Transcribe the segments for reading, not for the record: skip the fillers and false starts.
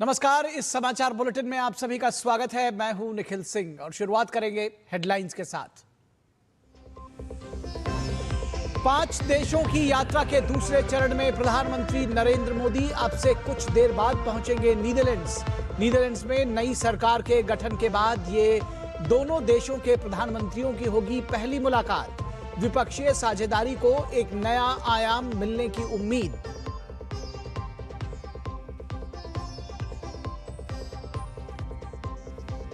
नमस्कार, इस समाचार बुलेटिन में आप सभी का स्वागत है। मैं हूं निखिल सिंह और शुरुआत करेंगे हेडलाइंस के साथ। 5 देशों की यात्रा के दूसरे चरण में प्रधानमंत्री नरेंद्र मोदी अब से कुछ देर बाद पहुंचेंगे नीदरलैंड्स। नीदरलैंड्स में नई सरकार के गठन के बाद ये दोनों देशों के प्रधानमंत्रियों की होगी पहली मुलाकात। द्विपक्षीय साझेदारी को एक नया आयाम मिलने की उम्मीद।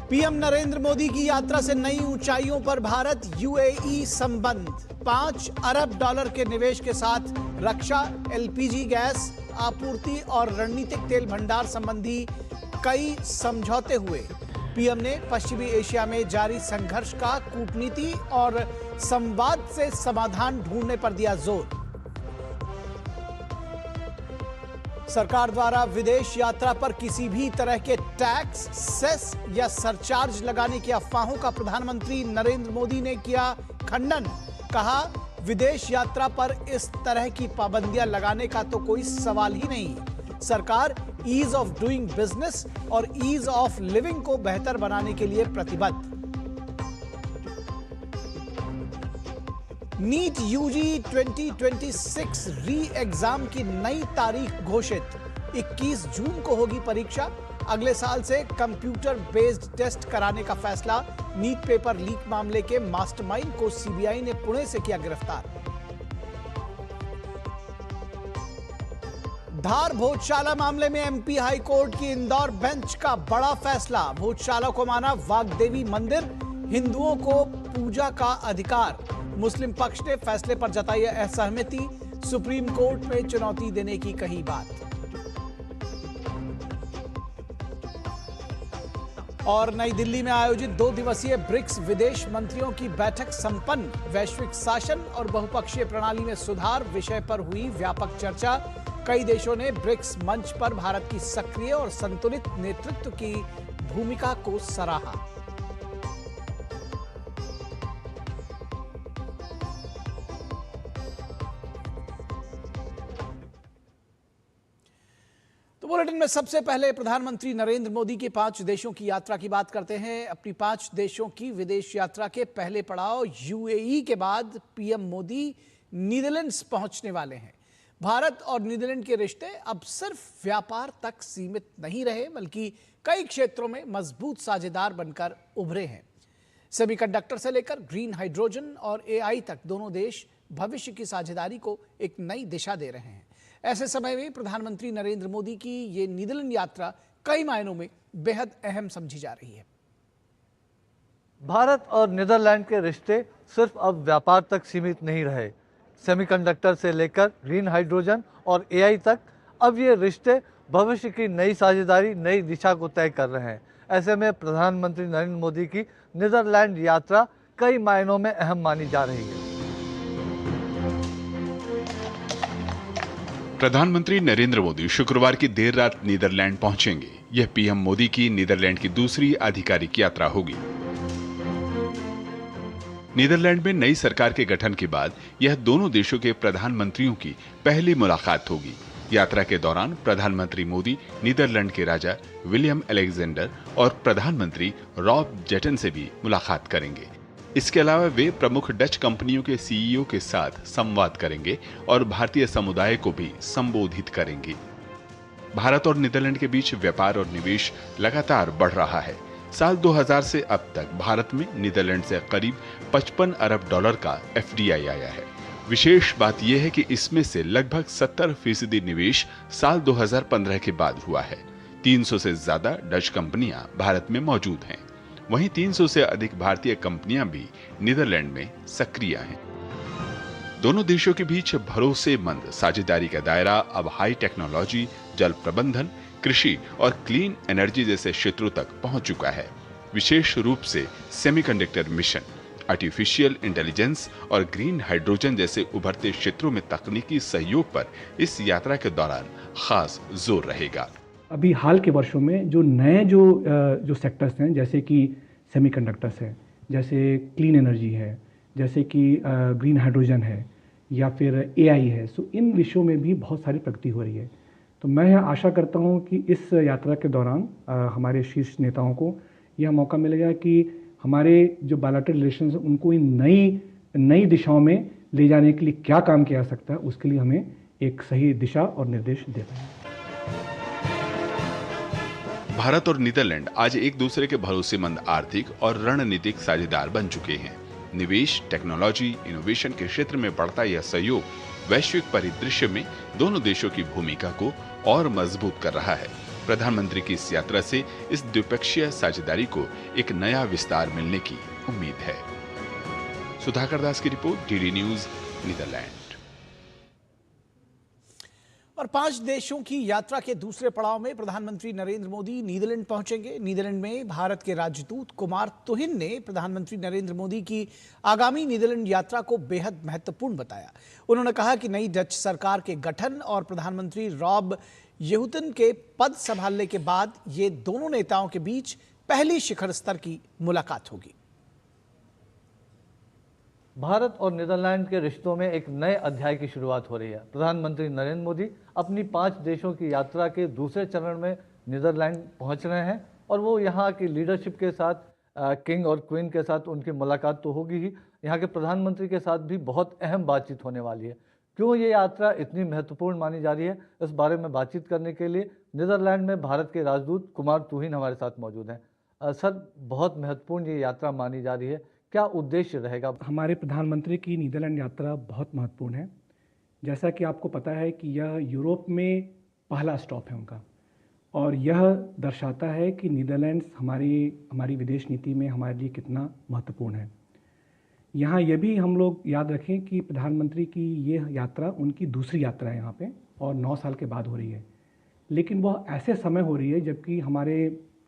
पीएम नरेंद्र मोदी की यात्रा से नई ऊंचाइयों पर भारत यूएई संबंध। $5 अरब के निवेश के साथ रक्षा, एलपीजी गैस आपूर्ति और रणनीतिक तेल भंडार संबंधी कई समझौते हुए। पीएम ने पश्चिमी एशिया में जारी संघर्ष का कूटनीति और संवाद से समाधान ढूंढने पर दिया जोर। सरकार द्वारा विदेश यात्रा पर किसी भी तरह के टैक्स, सेस या सरचार्ज लगाने की अफवाहों का प्रधानमंत्री नरेंद्र मोदी ने किया खंडन। कहा, विदेश यात्रा पर इस तरह की पाबंदियां लगाने का तो कोई सवाल ही नहीं। सरकार ईज ऑफ डूइंग बिजनेस और ईज ऑफ लिविंग को बेहतर बनाने के लिए प्रतिबद्ध। नीट यूजी 2026 री एग्जाम की नई तारीख घोषित। 21 जून को होगी परीक्षा। अगले साल से कंप्यूटर बेस्ड टेस्ट कराने का फैसला। नीट पेपर लीक मामले के मास्टरमाइंड को सीबीआई ने पुणे से किया गिरफ्तार। धार भोजशाला मामले में एमपी हाई कोर्ट की इंदौर बेंच का बड़ा फैसला। भोजशाला को माना वाग्देवी मंदिर, हिंदुओं को पूजा का अधिकार। मुस्लिम पक्ष ने फैसले पर जताई असहमति। सुप्रीम कोर्ट में चुनौती देने की कही बात। और नई दिल्ली में आयोजित 2 दिवसीय ब्रिक्स विदेश मंत्रियों की बैठक संपन्न। वैश्विक शासन और बहुपक्षीय प्रणाली में सुधार विषय पर हुई व्यापक चर्चा। कई देशों ने ब्रिक्स मंच पर भारत की सक्रिय और संतुलित नेतृत्व की भूमिका को सराहा। तो बुलेटिन में सबसे पहले प्रधानमंत्री नरेंद्र मोदी की 5 देशों की यात्रा की बात करते हैं। अपनी 5 देशों की विदेश यात्रा के पहले पड़ाव यूएई के बाद पीएम मोदी नीदरलैंड्स पहुंचने वाले हैं। भारत और नीदरलैंड के रिश्ते अब सिर्फ व्यापार तक सीमित नहीं रहे, बल्कि कई क्षेत्रों में मजबूत साझेदार बनकर उभरे हैं। सेमीकंडक्टर से लेकर ग्रीन हाइड्रोजन और एआई तक दोनों देश भविष्य की साझेदारी को एक नई दिशा दे रहे हैं। ऐसे समय में प्रधानमंत्री नरेंद्र मोदी की ये नीदरलैंड यात्रा कई मायनों में बेहद अहम समझी जा रही है। भारत और नीदरलैंड के रिश्ते सिर्फ अब व्यापार तक सीमित नहीं रहे। सेमीकंडक्टर से लेकर ग्रीन हाइड्रोजन और एआई तक अब ये रिश्ते भविष्य की नई साझेदारी, नई दिशा को तय कर रहे हैं। ऐसे में प्रधानमंत्री नरेंद्र मोदी की नीदरलैंड यात्रा कई मायनों में अहम मानी जा रही है। प्रधानमंत्री नरेंद्र मोदी शुक्रवार की देर रात नीदरलैंड पहुंचेंगे। यह पीएम मोदी की नीदरलैंड की दूसरी आधिकारिक यात्रा होगी। नीदरलैंड में नई सरकार के गठन के बाद यह दोनों देशों के प्रधानमंत्रियों की पहली मुलाकात होगी। यात्रा के दौरान प्रधानमंत्री मोदी नीदरलैंड के राजा विलियम अलेक्जेंडर और प्रधानमंत्री रॉब जेटन से भी मुलाकात करेंगे। इसके अलावा वे प्रमुख डच कंपनियों के सीईओ के साथ संवाद करेंगे और भारतीय समुदाय को भी संबोधित करेंगे। भारत और नीदरलैंड के बीच व्यापार और निवेश लगातार बढ़ रहा है। साल 2000 से अब तक भारत में नीदरलैंड से करीब $55 अरब का एफडीआई आया है। विशेष बात यह है कि इसमें से लगभग 70% निवेश साल 2015 के बाद हुआ है। 300 से ज्यादा डच कंपनियां भारत में मौजूद हैं। वहीं 300 से अधिक भारतीय कंपनियां भी नीदरलैंड में सक्रिय हैं। दोनों देशों के बीच भरोसेमंद साझेदारी का दायरा अब हाई टेक्नोलॉजी, जल प्रबंधन, कृषि और क्लीन एनर्जी जैसे क्षेत्रों तक पहुंच चुका है। विशेष रूप से सेमीकंडक्टर मिशन, आर्टिफिशियल इंटेलिजेंस और ग्रीन हाइड्रोजन जैसे उभरते क्षेत्रों में तकनीकी सहयोग पर इस यात्रा के दौरान खास जोर रहेगा। अभी हाल के वर्षों में जो नए जो सेक्टर्स हैं, जैसे कि सेमीकंडक्टर्स है, जैसे क्लीन एनर्जी है, जैसे कि ग्रीन हाइड्रोजन है या फिर एआई है, सो इन विषयों में भी बहुत सारी प्रगति हो रही है। तो मैं आशा करता हूं कि इस यात्रा के दौरान हमारे शीर्ष नेताओं को यह मौका मिलेगा कि हमारे जो बायलैटरल रिलेशंस हैं उनको इन नई दिशाओं में ले जाने के लिए क्या काम किया जा सकता है, उसके लिए हमें एक सही दिशा और निर्देश दे पाएंगे। भारत और नीदरलैंड आज एक दूसरे के भरोसेमंद आर्थिक और रणनीतिक साझेदार बन चुके हैं। निवेश, टेक्नोलॉजी, इनोवेशन के क्षेत्र में बढ़ता यह सहयोग वैश्विक परिदृश्य में दोनों देशों की भूमिका को और मजबूत कर रहा है। प्रधानमंत्री की इस यात्रा से इस द्विपक्षीय साझेदारी को एक नया विस्तार मिलने की उम्मीद है। सुधाकर दास की रिपोर्ट, डीडी न्यूज, नीदरलैंड। और 5 देशों की यात्रा के दूसरे पड़ाव में प्रधानमंत्री नरेंद्र मोदी नीदरलैंड पहुंचेंगे। नीदरलैंड में भारत के राजदूत कुमार तुहिन ने प्रधानमंत्री नरेंद्र मोदी की आगामी नीदरलैंड यात्रा को बेहद महत्वपूर्ण बताया। उन्होंने कहा कि नई डच सरकार के गठन और प्रधानमंत्री रॉब येहुतन के पद संभालने के बाद ये दोनों नेताओं के बीच पहली शिखर स्तर की मुलाकात होगी। भारत और नीदरलैंड के रिश्तों में एक नए अध्याय की शुरुआत हो रही है। प्रधानमंत्री नरेंद्र मोदी अपनी 5 देशों की यात्रा के दूसरे चरण में नीदरलैंड पहुंच रहे हैं और वो यहाँ की लीडरशिप के साथ किंग और क्वीन के साथ उनकी मुलाकात तो होगी ही, यहाँ के प्रधानमंत्री के साथ भी बहुत अहम बातचीत होने वाली है। क्यों ये यात्रा इतनी महत्वपूर्ण मानी जा रही है, इस बारे में बातचीत करने के लिए नीदरलैंड में भारत के राजदूत कुमार तुहिन हमारे साथ मौजूद हैं। सर, बहुत महत्वपूर्ण ये यात्रा मानी जा रही है, क्या उद्देश्य रहेगा? हमारे प्रधानमंत्री की नीदरलैंड यात्रा बहुत महत्वपूर्ण है। जैसा कि आपको पता है कि यह यूरोप में पहला स्टॉप है उनका, और यह दर्शाता है कि नीदरलैंड्स हमारी विदेश नीति में हमारे लिए कितना महत्वपूर्ण है। यहाँ यह भी हम लोग याद रखें कि प्रधानमंत्री की ये यात्रा उनकी दूसरी यात्रा है यहाँ पे, और 9 साल के बाद हो रही है। लेकिन वह ऐसे समय हो रही है जबकि हमारे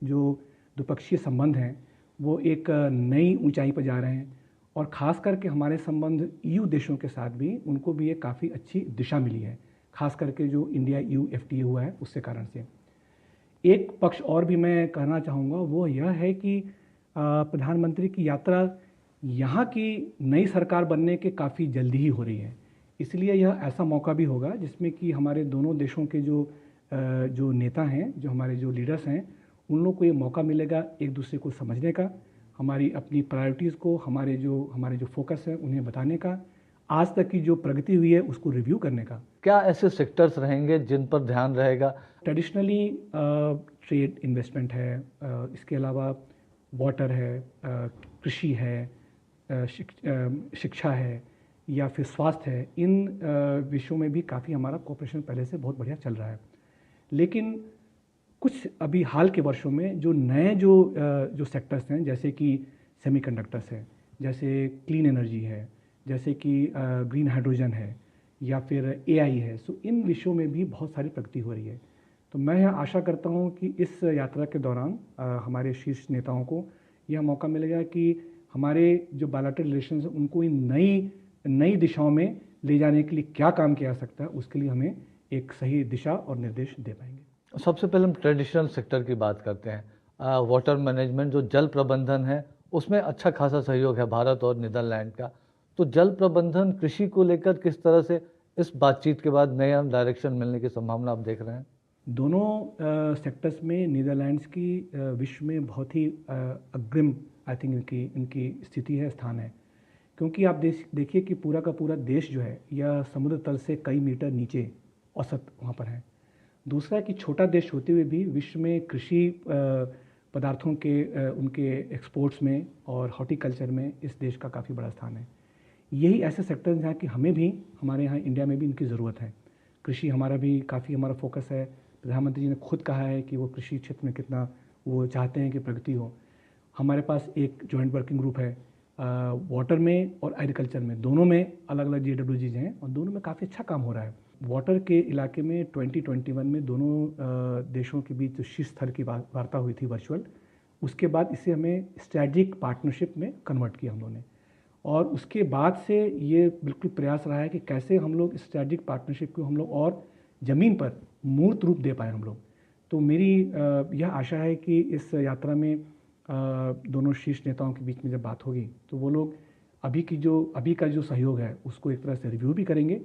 जो द्विपक्षीय संबंध हैं वो एक नई ऊंचाई पर जा रहे हैं, और ख़ास करके हमारे संबंध ईयू देशों के साथ भी उनको भी एक काफ़ी अच्छी दिशा मिली है, ख़ास करके जो इंडिया ईयू FTA हुआ है उससे कारण से। एक पक्ष और भी मैं कहना चाहूँगा, वो यह है कि प्रधानमंत्री की यात्रा यहाँ की नई सरकार बनने के काफ़ी जल्दी ही हो रही है, इसलिए यह ऐसा मौका भी होगा जिसमें कि हमारे दोनों देशों के जो नेता हैं, जो हमारे जो लीडर्स हैं, उन लोगों को ये मौका मिलेगा एक दूसरे को समझने का, हमारी अपनी प्रायोरिटीज़ को, हमारे जो फोकस है उन्हें बताने का, आज तक की जो प्रगति हुई है उसको रिव्यू करने का। क्या ऐसे सेक्टर्स रहेंगे जिन पर ध्यान रहेगा? ट्रेडिशनली ट्रेड, इन्वेस्टमेंट है, इसके अलावा वाटर है, कृषि है, शिक्षा है या फिर स्वास्थ्य है। इन विषयों में भी काफ़ी हमारा कोऑपरेशन पहले से बहुत बढ़िया चल रहा है। लेकिन कुछ अभी हाल के वर्षों में जो नए जो सेक्टर्स हैं, जैसे कि सेमीकंडक्टर्स है, जैसे क्लीन एनर्जी है, जैसे कि ग्रीन हाइड्रोजन है या फिर AI है, सो इन विषयों में भी बहुत सारी प्रगति हो रही है। तो मैं आशा करता हूं कि इस यात्रा के दौरान हमारे शीर्ष नेताओं को यह मौका मिलेगा कि हमारे जो बायलैटरल रिलेशंस हैं उनको इन नई दिशाओं में ले जाने के लिए क्या काम किया जा सकता है, उसके लिए हमें एक सही दिशा और निर्देश दे पाएंगे। सबसे पहले हम ट्रेडिशनल सेक्टर की बात करते हैं। वाटर मैनेजमेंट, जो जल प्रबंधन है, उसमें अच्छा खासा सहयोग है भारत और नीदरलैंड का। तो जल प्रबंधन, कृषि को लेकर किस तरह से इस बातचीत के बाद नया डायरेक्शन मिलने की संभावना आप देख रहे हैं? दोनों सेक्टर्स में नीदरलैंड्स की विश्व में बहुत ही अग्रिम आई थिंक इनकी स्थिति है, स्थान है, क्योंकि आप देखिए कि पूरा का पूरा देश जो है यह समुद्र तल से कई मीटर नीचे औसत वहाँ पर है। दूसरा कि छोटा देश होते हुए भी विश्व में कृषि पदार्थों के उनके एक्सपोर्ट्स में और हॉर्टिकल्चर में इस देश का काफ़ी बड़ा स्थान है। यही ऐसे सेक्टर हैं जहाँ कि हमें भी, हमारे यहाँ इंडिया में भी इनकी ज़रूरत है। कृषि हमारा भी काफ़ी हमारा फोकस है। प्रधानमंत्री जी ने खुद कहा है कि वो कृषि क्षेत्र में कितना वो चाहते हैं कि प्रगति हो। हमारे पास एक जॉइंट वर्किंग ग्रुप है वाटर में और एग्रीकल्चर में, दोनों में अलग अलग JWGs हैं और दोनों में काफ़ी अच्छा काम हो रहा है। वाटर के इलाके में 2021 में दोनों देशों के बीच जो शीर्ष स्तर की वार्ता हुई थी वर्चुअल, उसके बाद इसे हमें स्ट्रेटेजिक पार्टनरशिप में कन्वर्ट किया हम लोगों ने, और उसके बाद से ये बिल्कुल प्रयास रहा है कि कैसे हम लोग स्ट्रेटेजिक पार्टनरशिप को हम लोग और ज़मीन पर मूर्त रूप दे पाएँ हम लोग। तो मेरी यह आशा है कि इस यात्रा में दोनों शीर्ष नेताओं के बीच में जब बात होगी तो वो लोग अभी का जो सहयोग है उसको एक तरह से रिव्यू भी करेंगे,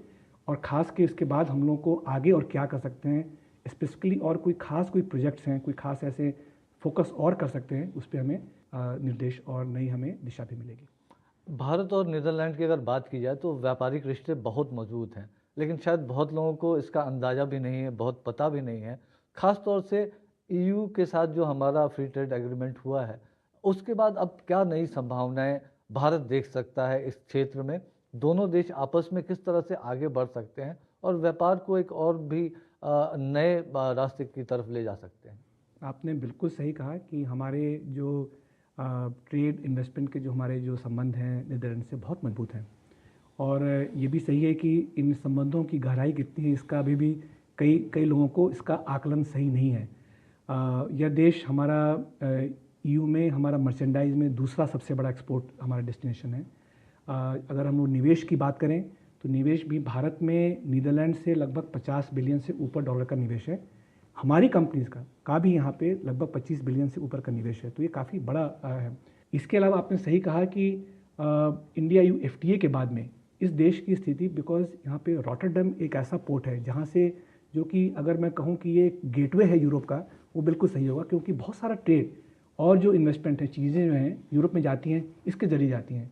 और ख़ास के इसके बाद हम लोग को आगे और क्या कर सकते हैं स्पेसिफिकली और कोई खास कोई प्रोजेक्ट्स हैं, कोई खास ऐसे फोकस और कर सकते हैं, उस पर हमें निर्देश और नई हमें दिशा भी मिलेगी। भारत और नीदरलैंड की अगर बात की जाए तो व्यापारिक रिश्ते बहुत मजबूत हैं, लेकिन शायद बहुत लोगों को इसका अंदाज़ा भी नहीं है, बहुत पता भी नहीं है। ख़ास तौर से ईयू के साथ जो हमारा फ्री ट्रेड एग्रीमेंट हुआ है, उसके बाद अब क्या नई संभावनाएं भारत देख सकता है इस क्षेत्र में? दोनों देश आपस में किस तरह से आगे बढ़ सकते हैं और व्यापार को एक और भी नए रास्ते की तरफ ले जा सकते हैं? आपने बिल्कुल सही कहा कि हमारे जो ट्रेड इन्वेस्टमेंट के जो हमारे जो संबंध हैं नीदरलैंड से बहुत मजबूत हैं, और ये भी सही है कि इन संबंधों की गहराई कितनी है इसका अभी भी कई लोगों को इसका आकलन सही नहीं है। यह देश हमारा ईयू में हमारा मर्चेंडाइज में दूसरा सबसे बड़ा एक्सपोर्ट हमारा डेस्टिनेशन है। अगर हम लोग निवेश की बात करें तो निवेश भी भारत में नीदरलैंड से लगभग 50 बिलियन से ऊपर डॉलर का निवेश है। हमारी कंपनीज का भी यहाँ पे लगभग 25 बिलियन से ऊपर का निवेश है, तो ये काफ़ी बड़ा है। इसके अलावा आपने सही कहा कि इंडिया यू एफटीए के बाद में इस देश की स्थिति, बिकॉज यहाँ पे रॉटरडम एक ऐसा पोर्ट है जहाँ से, जो कि अगर मैं कहूँ कि ये गेटवे है यूरोप का, वो बिल्कुल सही होगा, क्योंकि बहुत सारा ट्रेड और जो इन्वेस्टमेंट है, चीज़ें जो हैं यूरोप में जाती हैं, इसके जरिए जाती हैं।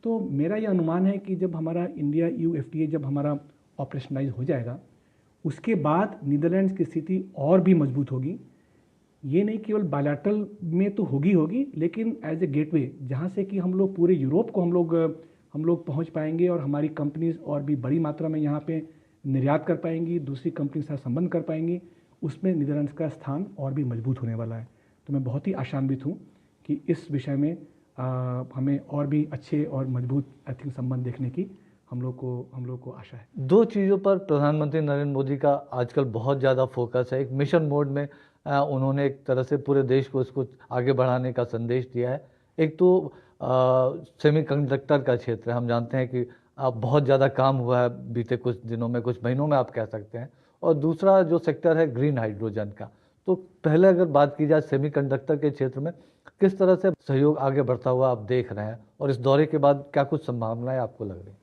तो मेरा ये अनुमान है कि जब हमारा इंडिया यू एफटीए जब हमारा ऑपरेशनलाइज हो जाएगा, उसके बाद नीदरलैंड्स की स्थिति और भी मजबूत होगी। ये नहीं केवल बायलैटरल में तो होगी, लेकिन एज ए गेटवे जहाँ से कि हम लोग पूरे यूरोप को हम लोग पहुँच पाएंगे और हमारी कंपनीज और भी बड़ी मात्रा में यहाँ पे निर्यात कर पाएंगी, दूसरी कंपनी के साथ संबंध कर पाएंगी, उसमें नीदरलैंड्स का स्थान और भी मजबूत होने वाला है। तो मैं बहुत ही आशान्वित हूँ कि इस विषय में हमें और भी अच्छे और मजबूत आर्थिक संबंध देखने की हम लोग को आशा है। दो चीज़ों पर प्रधानमंत्री नरेंद्र मोदी का आजकल बहुत ज़्यादा फोकस है। एक मिशन मोड में उन्होंने एक तरह से पूरे देश को इसको आगे बढ़ाने का संदेश दिया है। एक तो सेमीकंडक्टर का क्षेत्र है, हम जानते हैं कि बहुत ज़्यादा काम हुआ है बीते कुछ दिनों में, कुछ महीनों में आप कह सकते हैं। और दूसरा जो सेक्टर है ग्रीन हाइड्रोजन का। तो पहले अगर बात की जाए सेमीकंडक्टर के क्षेत्र में किस तरह से सहयोग आगे बढ़ता हुआ आप देख रहे हैं, और इस दौरे के बाद क्या कुछ संभावनाएं आपको लग रही हैं?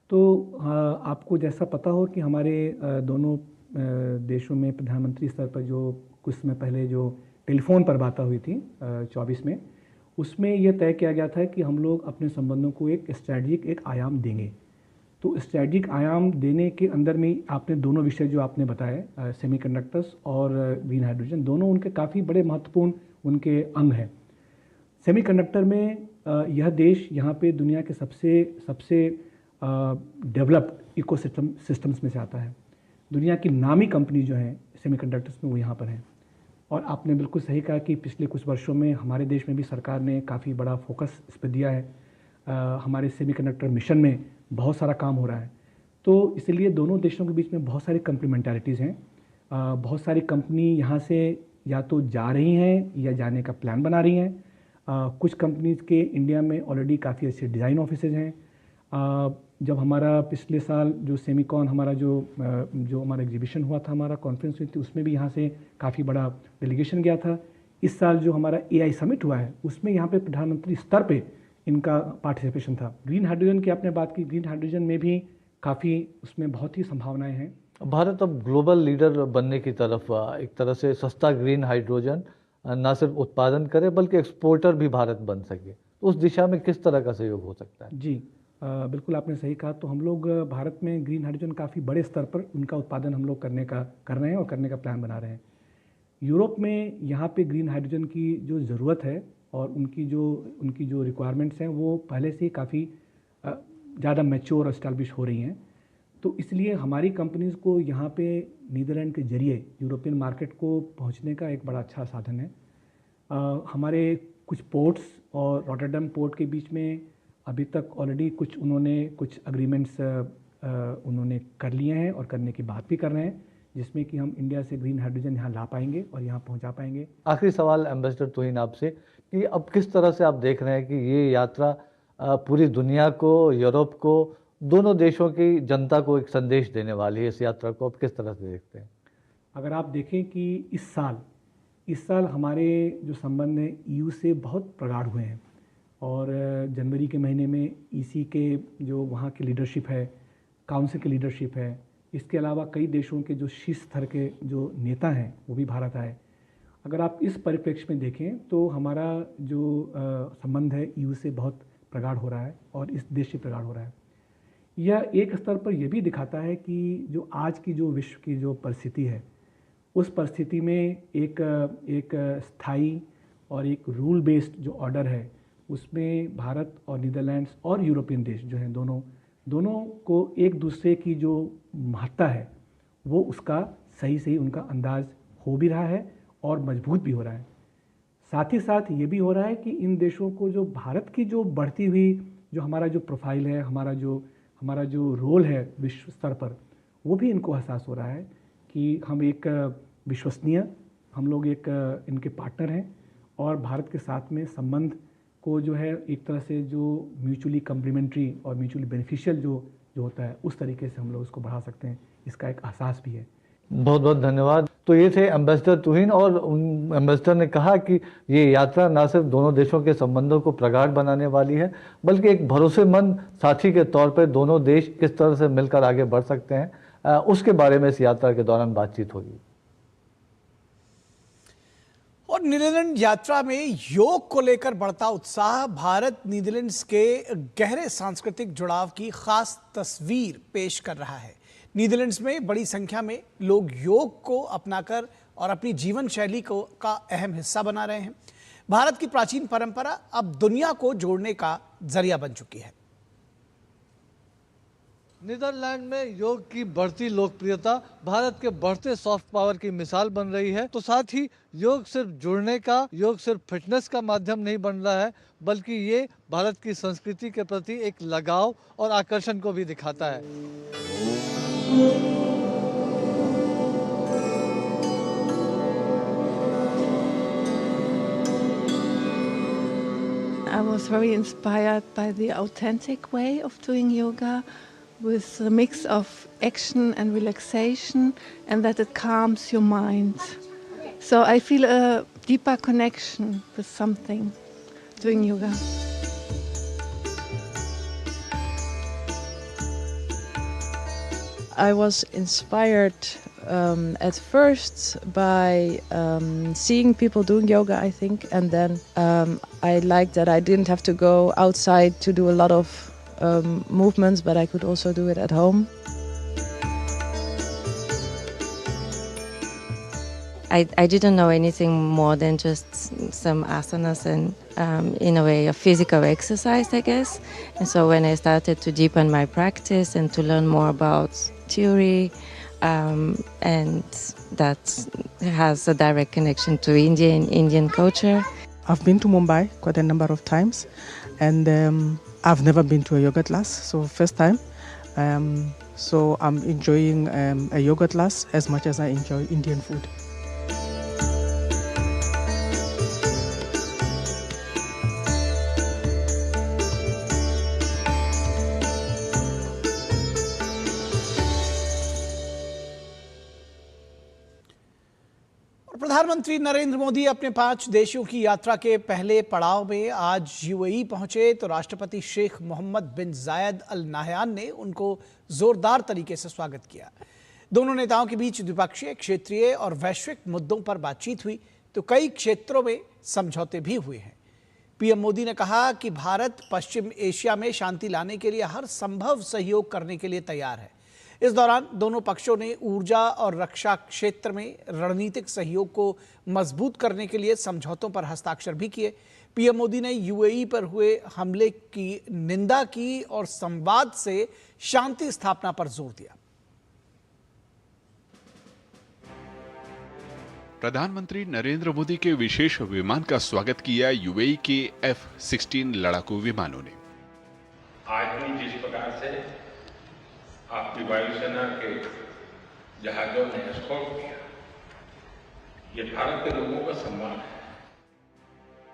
तो आपको जैसा पता हो कि हमारे दोनों देशों में प्रधानमंत्री स्तर पर जो कुछ समय पहले जो टेलीफोन पर बातें हुई थी 24 में, उसमें यह तय किया गया था कि हम लोग अपने संबंधों को एक स्ट्रैटेजिक एक आयाम देंगे। तो स्ट्रैटेजिक आयाम देने के अंदर में आपने दोनों विषय जो आपने बताए, सेमीकंडक्टर्स और ग्रीन हाइड्रोजन, दोनों उनके काफ़ी बड़े महत्वपूर्ण उनके अंग हैं। सेमीकंडक्टर में यह देश यहाँ पे दुनिया के सबसे डेवलप्ड सिस्टम्स में से आता है। दुनिया की नामी कंपनी जो हैं सेमीकंडक्टर्स में वो यहाँ पर हैं। और आपने बिल्कुल सही कहा कि पिछले कुछ वर्षों में हमारे देश में भी सरकार ने काफ़ी बड़ा फोकस इस पर दिया है। हमारे सेमीकंडक्टर मिशन में बहुत सारा काम हो रहा है। तो इसलिए दोनों देशों के बीच में बहुत सारी कम्प्लीमेंटरिटीज़ हैं। बहुत सारी कंपनी यहाँ से या तो जा रही हैं या जाने का प्लान बना रही हैं। कुछ कंपनीज़ के इंडिया में ऑलरेडी काफ़ी अच्छे डिज़ाइन ऑफिसेज हैं। जब हमारा पिछले साल जो सेमीकॉन हमारा जो हमारा एग्जीबिशन हुआ था, हमारा कॉन्फ्रेंस हुई थी, उसमें भी यहाँ से काफ़ी बड़ा डेलीगेशन गया था। इस साल जो हमारा AI समिट हुआ है, उसमें यहाँ पे प्रधानमंत्री स्तर पे इनका पार्टिसिपेशन था। ग्रीन हाइड्रोजन की आपने बात की, ग्रीन हाइड्रोजन में भी काफ़ी उसमें बहुत ही संभावनाएं हैं। भारत अब ग्लोबल लीडर बनने की तरफ एक तरह से सस्ता ग्रीन हाइड्रोजन न सिर्फ उत्पादन करे बल्कि एक्सपोर्टर भी भारत बन सके, उस दिशा में किस तरह का सहयोग हो सकता है? जी बिल्कुल आपने सही कहा। तो हम लोग भारत में ग्रीन हाइड्रोजन काफ़ी बड़े स्तर पर उनका उत्पादन हम लोग कर रहे हैं और करने का प्लान बना रहे हैं। यूरोप में यहाँ पे ग्रीन हाइड्रोजन की जो ज़रूरत है और उनकी जो रिक्वायरमेंट्स हैं वो पहले से ही काफ़ी ज़्यादा मैच्योर और एस्टैब्लिश हो रही हैं। तो इसलिए हमारी कंपनीज़ को यहाँ पे नीदरलैंड के जरिए यूरोपियन मार्केट को पहुँचने का एक बड़ा अच्छा साधन है। हमारे कुछ पोर्ट्स और रॉटरडम पोर्ट के बीच में अभी तक ऑलरेडी कुछ अग्रीमेंट्स उन्होंने कर लिए हैं और करने की बात भी कर रहे हैं, जिसमें कि हम इंडिया से ग्रीन हाइड्रोजन यहाँ ला पाएंगे और यहाँ पहुँचा पाएंगे। आखिरी सवाल एम्बेसडर तोहिन आपसे कि अब किस तरह से आप देख रहे हैं कि ये यात्रा पूरी दुनिया को, यूरोप को, दोनों देशों की जनता को एक संदेश देने वाली है? इस यात्रा को आप किस तरह से देखते हैं? अगर आप देखें कि इस साल हमारे जो संबंध हैं EU से बहुत प्रगाढ़ हुए हैं, और जनवरी के महीने में EC के जो वहाँ की लीडरशिप है, काउंसिल की लीडरशिप है, इसके अलावा कई देशों के जो शीर्ष स्तर के जो नेता हैं वो भी भारत आए। अगर आप इस परिप्रेक्ष्य में देखें तो हमारा जो संबंध है ईयू से बहुत प्रगाढ़ हो रहा है और इस देश से प्रगाढ़ हो रहा है। यह एक स्तर पर यह भी दिखाता है कि जो आज की जो विश्व की जो परिस्थिति है, उस परिस्थिति में एक स्थायी और एक रूल बेस्ड जो ऑर्डर है, उसमें भारत और नीदरलैंड्स और यूरोपियन देश जो हैं दोनों को एक दूसरे की जो महत्ता है वो उसका सही उनका अंदाज हो भी रहा है और मजबूत भी हो रहा है। साथ ही साथ ये भी हो रहा है कि इन देशों को जो भारत की जो बढ़ती हुई जो हमारा जो प्रोफाइल है, हमारा जो रोल है विश्व स्तर पर, वो भी इनको एहसास हो रहा है कि हम एक विश्वसनीय, हम लोग एक इनके पार्टनर हैं और भारत के साथ में संबंध को जो है एक तरह से जो म्यूचुअली कम्प्लीमेंट्री और म्यूचुअली बेनिफिशियल जो होता है उस तरीके से हम लोग उसको बढ़ा सकते हैं, इसका एक एहसास भी है। बहुत बहुत धन्यवाद। तो ये थे एम्बेसडर तुहिन और एम्बेसडर ने कहा कि ये यात्रा न सिर्फ दोनों देशों के संबंधों को प्रगाढ़ बनाने वाली है, बल्कि एक भरोसेमंद साथी के तौर पर दोनों देश किस तरह से मिलकर आगे बढ़ सकते हैं उसके बारे में इस यात्रा के दौरान बातचीत होगी। और नीदरलैंड यात्रा में योग को लेकर बढ़ता उत्साह भारत नीदरलैंड्स के गहरे सांस्कृतिक जुड़ाव की खास तस्वीर पेश कर रहा है। नीदरलैंड्स में बड़ी संख्या में लोग योग को अपनाकर और अपनी जीवन शैली का अहम हिस्सा बना रहे हैं। भारत की प्राचीन परंपरा अब दुनिया को जोड़ने का जरिया बन चुकी है। नीदरलैंड में योग की बढ़ती लोकप्रियता भारत के बढ़ते सॉफ्ट पावर की मिसाल बन रही है। तो साथ ही योग सिर्फ जुड़ने का, योग सिर्फ फिटनेस का माध्यम नहीं बन रहा है, बल्कि ये भारत की संस्कृति के प्रति एक लगाव और आकर्षण को भी दिखाता है। I was very inspired by the authentic way of doing yoga, with a mix of action and relaxation, and that it calms your mind. So I feel a deeper connection with something doing yoga. I was inspired at first by seeing people doing yoga, I think, and then I liked that I didn't have to go outside to do a lot of movements, but I could also do it at home. I didn't know anything more than just some asanas and in a way a physical exercise, I guess. And so when I started to deepen my practice and to learn more about theory, and that has a direct connection to Indian culture. I've been to Mumbai quite a number of times, and I've never been to a yoga class, so first time. So I'm enjoying a yoga class as much as I enjoy Indian food. प्रधानमंत्री नरेंद्र मोदी अपने 5 देशों की यात्रा के पहले पड़ाव में आज यूएई पहुंचे तो राष्ट्रपति शेख मोहम्मद बिन जायद अल नाहयान ने उनको जोरदार तरीके से स्वागत किया। दोनों नेताओं के बीच द्विपक्षीय, क्षेत्रीय और वैश्विक मुद्दों पर बातचीत हुई तो कई क्षेत्रों में समझौते भी हुए हैं। पीएम मोदी ने कहा कि भारत पश्चिम एशिया में शांति लाने के लिए हर संभव सहयोग करने के लिए तैयार है। इस दौरान दोनों पक्षों ने ऊर्जा और रक्षा क्षेत्र में रणनीतिक सहयोग को मजबूत करने के लिए समझौतों पर हस्ताक्षर भी किए। पीएम मोदी ने यूएई पर हुए हमले की निंदा की और संवाद से शांति स्थापना पर जोर दिया। प्रधानमंत्री नरेंद्र मोदी के विशेष विमान का स्वागत किया यूएई के F-16 लड़ाकू विमानों ने। आज भी जिस प्रकार से आपकी वायुसेना के जहाजों ने एस्कॉर्ट किया, ये भारत के लोगों का सम्मान है।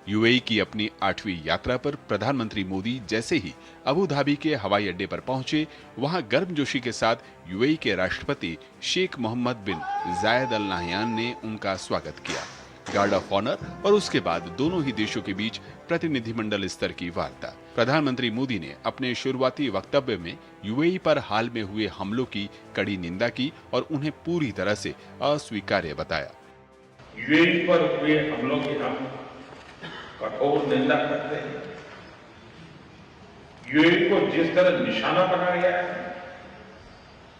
यूएई की अपनी 8वीं यात्रा पर प्रधानमंत्री मोदी जैसे ही अबू धाबी के हवाई अड्डे पर पहुंचे, वहां गर्मजोशी के साथ यूएई के राष्ट्रपति शेख मोहम्मद बिन जायद अल नाहयान ने उनका स्वागत किया। गार्ड ऑफ ऑनर और उसके बाद दोनों ही देशों के बीच प्रतिनिधिमंडल स्तर की वार्ता। प्रधानमंत्री मोदी ने अपने शुरुआती वक्तव्य में यूएई पर हाल में हुए हमलों की कड़ी निंदा की और उन्हें पूरी तरह से अस्वीकार्य बताया। यूएई पर हुए हमलों की हम कठोर निंदा करते हैं। यूएई को जिस तरह निशाना बनाया गया है,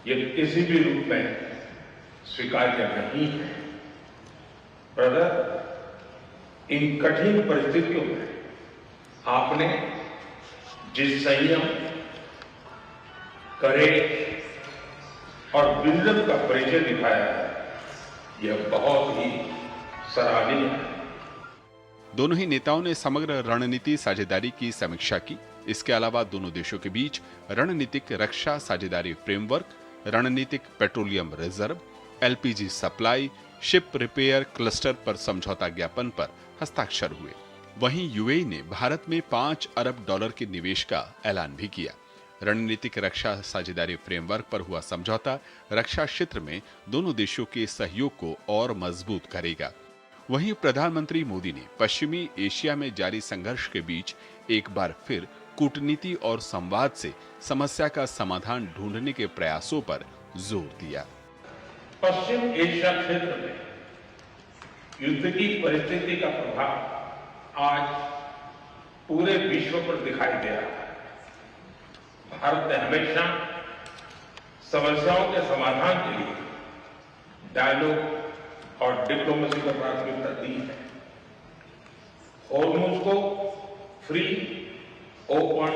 ये किसी भी रूप में स्वीकार्य नहीं है। ब्रदर, इन कठिन परिस्थितियों में आपने जिस संयम, करेज और विजडम का परिचय दिखाया है, यह बहुत ही सराहनीय है। दोनों ही नेताओं ने समग्र रणनीति साझेदारी की समीक्षा की। इसके अलावा दोनों देशों के बीच रणनीतिक रक्षा साझेदारी फ्रेमवर्क, रणनीतिक petroleum reserve, LPG supply, ship repair cluster पर समझौता ज्ञापन पर हस्ताक्षर हुए। वहीं यूएई ने भारत में $5 अरब के निवेश का ऐलान भी किया। रणनीतिक रक्षा साझेदारी फ्रेमवर्क पर हुआ समझौता रक्षा क्षेत्र में दोनों देशों के सहयोग को और मजबूत करेगा। वहीं प्रधानमंत्री मोदी ने पश्चिमी एशिया में जारी संघर्ष के बीच एक बार फिर कूटनीति और संवाद से समस्या का समाधान ढूंढने के प्रयासों पर जोर दिया। पश्चिम एशिया क्षेत्र में युद्ध की परिस्थिति का प्रभाव आज पूरे विश्व पर दिखाई दे रहा है। भारत ने हमेशा समस्याओं के समाधान के लिए डायलॉग और डिप्लोमेसी को प्राथमिकता दी है। होर्मुज़ को फ्री, ओपन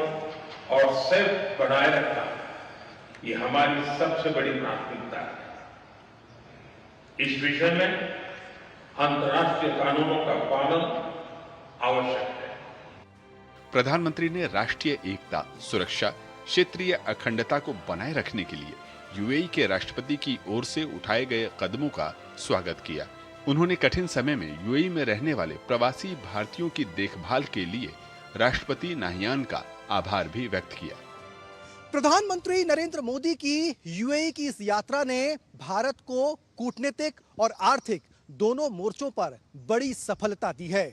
और सेफ बनाए रखना, ये हमारी सबसे बड़ी प्राथमिकता है। इस विषय में अंतर्राष्ट्रीय कानूनों का पालन आवश्यक है। प्रधानमंत्री ने राष्ट्रीय एकता, सुरक्षा, क्षेत्रीय अखंडता को बनाए रखने के लिए यूएई के राष्ट्रपति की ओर से उठाए गए कदमों का स्वागत किया। उन्होंने कठिन समय में यूएई में रहने वाले प्रवासी भारतीयों की देखभाल के लिए राष्ट्रपति नाहियान का आभार भी व्यक्त किया। प्रधानमंत्री नरेंद्र मोदी की यूएई की इस यात्रा ने भारत को कूटनीतिक और आर्थिक दोनों मोर्चों पर बड़ी सफलता दी है।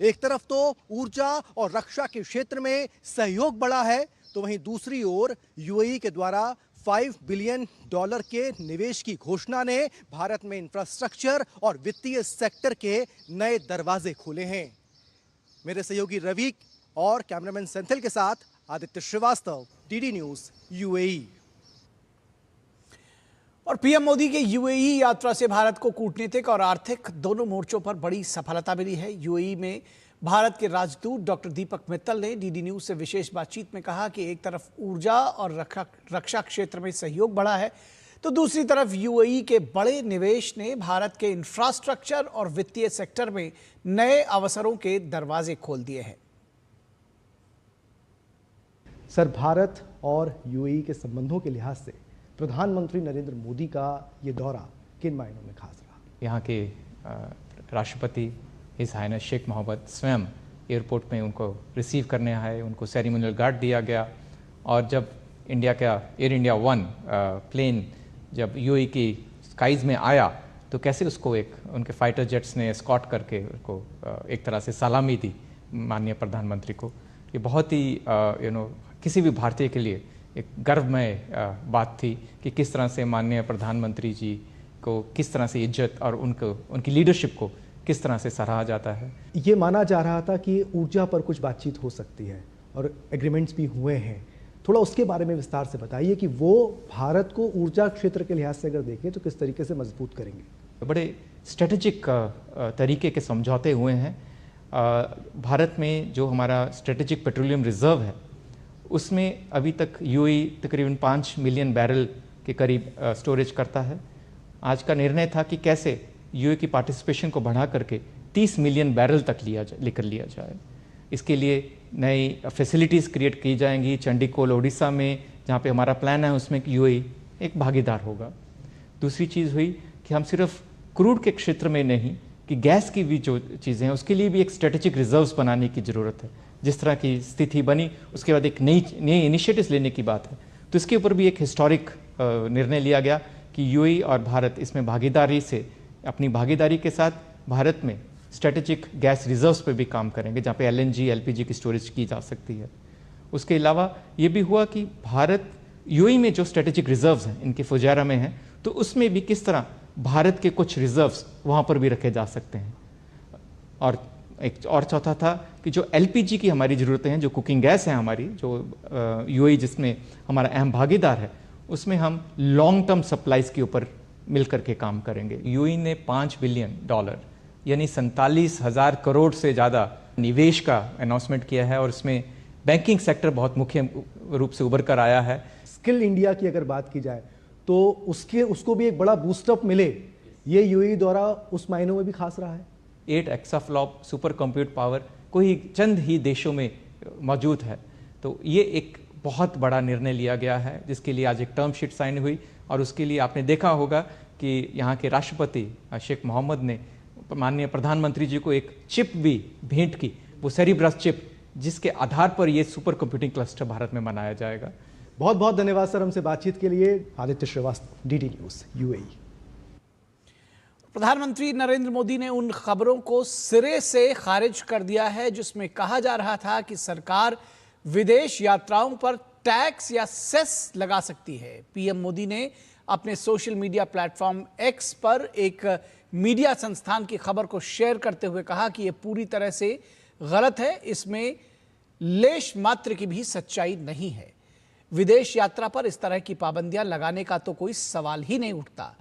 एक तरफ तो ऊर्जा और रक्षा के क्षेत्र में सहयोग बढ़ा है, तो वहीं दूसरी ओर यूएई के द्वारा $5 बिलियन के निवेश की घोषणा ने भारत में इंफ्रास्ट्रक्चर और वित्तीय सेक्टर के नए दरवाजे खोले हैं। मेरे सहयोगी रवि और कैमरामैन सेंथिल के साथ Aditya Srivastava, DD news, UAE. और पीएम मोदी के यूएई यात्रा से भारत को कूटनीतिक और आर्थिक दोनों मोर्चों पर बड़ी सफलता मिली है। यूएई में भारत के राजदूत डॉक्टर दीपक मित्तल ने डीडी न्यूज से विशेष बातचीत में कहा कि एक तरफ ऊर्जा और रक्षा क्षेत्र में सहयोग बढ़ा है, तो दूसरी तरफ यूएई के बड़े निवेश ने भारत के इंफ्रास्ट्रक्चर और वित्तीय सेक्टर में नए अवसरों के दरवाजे खोल दिए हैं। सर, भारत और यूएई के संबंधों के लिहाज से प्रधानमंत्री नरेंद्र मोदी का ये दौरा किन मायनों में खास रहा? यहाँ के राष्ट्रपति हिज हाइनेस शेख मोहम्मद स्वयं एयरपोर्ट में उनको रिसीव करने आए, उनको सेरेमोनियल गार्ड दिया गया। और जब इंडिया का एयर इंडिया 1 प्लेन जब यूएई की स्काइज में आया, तो कैसे उसको एक उनके फाइटर जेट्स ने एस्कॉर्ट करके उसको एक तरह से सलामी दी माननीय प्रधानमंत्री को। ये बहुत ही किसी भी भारतीय के लिए एक गर्वमय बात थी कि किस तरह से माननीय प्रधानमंत्री जी को किस तरह से इज्जत और उनकी लीडरशिप को किस तरह से सराहा जाता है। ये माना जा रहा था कि ऊर्जा पर कुछ बातचीत हो सकती है और एग्रीमेंट्स भी हुए हैं। थोड़ा उसके बारे में विस्तार से बताइए कि वो भारत को ऊर्जा क्षेत्र के लिहाज से अगर देखें तो किस तरीके से मजबूत करेंगे। बड़े स्ट्रेटेजिक तरीके के समझौते हुए हैं। भारत में जो हमारा स्ट्रेटेजिक पेट्रोलियम रिजर्व है, उसमें अभी तक यूएई तकरीबन 5 मिलियन बैरल के करीब स्टोरेज करता है। आज का निर्णय था कि कैसे यूएई की पार्टिसिपेशन को बढ़ा करके 30 मिलियन बैरल तक लेकर लिया जाए। इसके लिए नई फैसिलिटीज़ क्रिएट की जाएंगी। चंडीगढ़ ओडिशा में जहाँ पे हमारा प्लान है, उसमें यूएई एक भागीदार होगा। दूसरी चीज़ हुई कि हम सिर्फ क्रूड के क्षेत्र में नहीं कि गैस की भी जो चीज़ें हैं उसके लिए भी एक स्ट्रेटेजिक रिजर्व्स बनाने की ज़रूरत है। जिस तरह की स्थिति बनी उसके बाद एक नई इनिशिएटिव्स लेने की बात है, तो इसके ऊपर भी एक हिस्टोरिक निर्णय लिया गया कि यूएई और भारत इसमें भागीदारी से अपनी भागीदारी के साथ भारत में स्ट्रेटेजिक गैस रिजर्व्स पे भी काम करेंगे, जहाँ पे LNG, LPG की स्टोरेज की जा सकती है। उसके अलावा ये भी हुआ कि भारत यूएई में जो स्ट्रेटेजिक रिजर्व्स हैं इनके फुजारा में हैं, तो उसमें भी किस तरह भारत के कुछ रिजर्व्स वहाँ पर भी रखे जा सकते हैं। और एक और चौथा था कि जो LPG की हमारी ज़रूरतें हैं, जो कुकिंग गैस है हमारी, जो यूएई जिसमें हमारा अहम भागीदार है, उसमें हम लॉन्ग टर्म सप्लाईज के ऊपर मिलकर के काम करेंगे। यूएई ने $5 बिलियन यानी 47,000 करोड़ से ज़्यादा निवेश का अनाउंसमेंट किया है, और इसमें बैंकिंग सेक्टर बहुत मुख्य रूप से उभर कर आया है। स्किल इंडिया की अगर बात की जाए तो उसको भी एक बड़ा बूस्टअप मिले, ये यूएई द्वारा उस मायनों में भी खास रहा है। 8 एक्साफ्लॉप सुपर कंप्यूट पावर कोई चंद ही देशों में मौजूद है, तो ये एक बहुत बड़ा निर्णय लिया गया है, जिसके लिए आज एक टर्म शीट साइन हुई। और उसके लिए आपने देखा होगा कि यहाँ के राष्ट्रपति शेख मोहम्मद ने माननीय प्रधानमंत्री जी को एक चिप भी भेंट की, वो सेरिब्रस चिप, जिसके आधार पर ये सुपर कंप्यूटिंग क्लस्टर भारत में बनाया जाएगा। बहुत बहुत धन्यवाद सर हमसे बातचीत के लिए। Aditya Srivastava, DD news, UAE. प्रधानमंत्री नरेंद्र मोदी ने उन खबरों को सिरे से खारिज कर दिया है जिसमें कहा जा रहा था कि सरकार विदेश यात्राओं पर टैक्स या सेस लगा सकती है। पीएम मोदी ने अपने सोशल मीडिया प्लेटफॉर्म X पर एक मीडिया संस्थान की खबर को शेयर करते हुए कहा कि यह पूरी तरह से गलत है, इसमें लेश मात्र की भी सच्चाई नहीं है। विदेश यात्रा पर इस तरह की पाबंदियां लगाने का तो कोई सवाल ही नहीं उठता।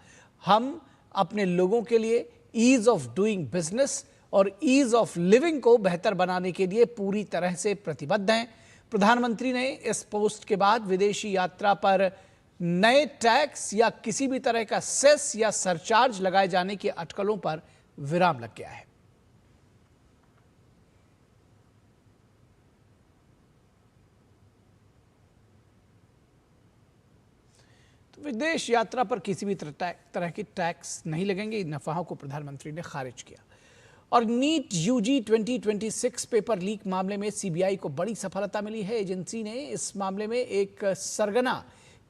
हम अपने लोगों के लिए ईज ऑफ डूइंग बिजनेस और ईज ऑफ लिविंग को बेहतर बनाने के लिए पूरी तरह से प्रतिबद्ध हैं। प्रधानमंत्री ने इस पोस्ट के बाद विदेशी यात्रा पर नए टैक्स या किसी भी तरह का सेस या सरचार्ज लगाए जाने की अटकलों पर विराम लग गया है। तो विदेश यात्रा पर किसी भी तरह की टैक्स नहीं लगेंगे, इन अफवाहों को प्रधानमंत्री ने खारिज किया। और नीट यूजी 2026 पेपर लीक मामले में सीबीआई को बड़ी सफलता मिली है। एजेंसी ने इस मामले में एक सरगना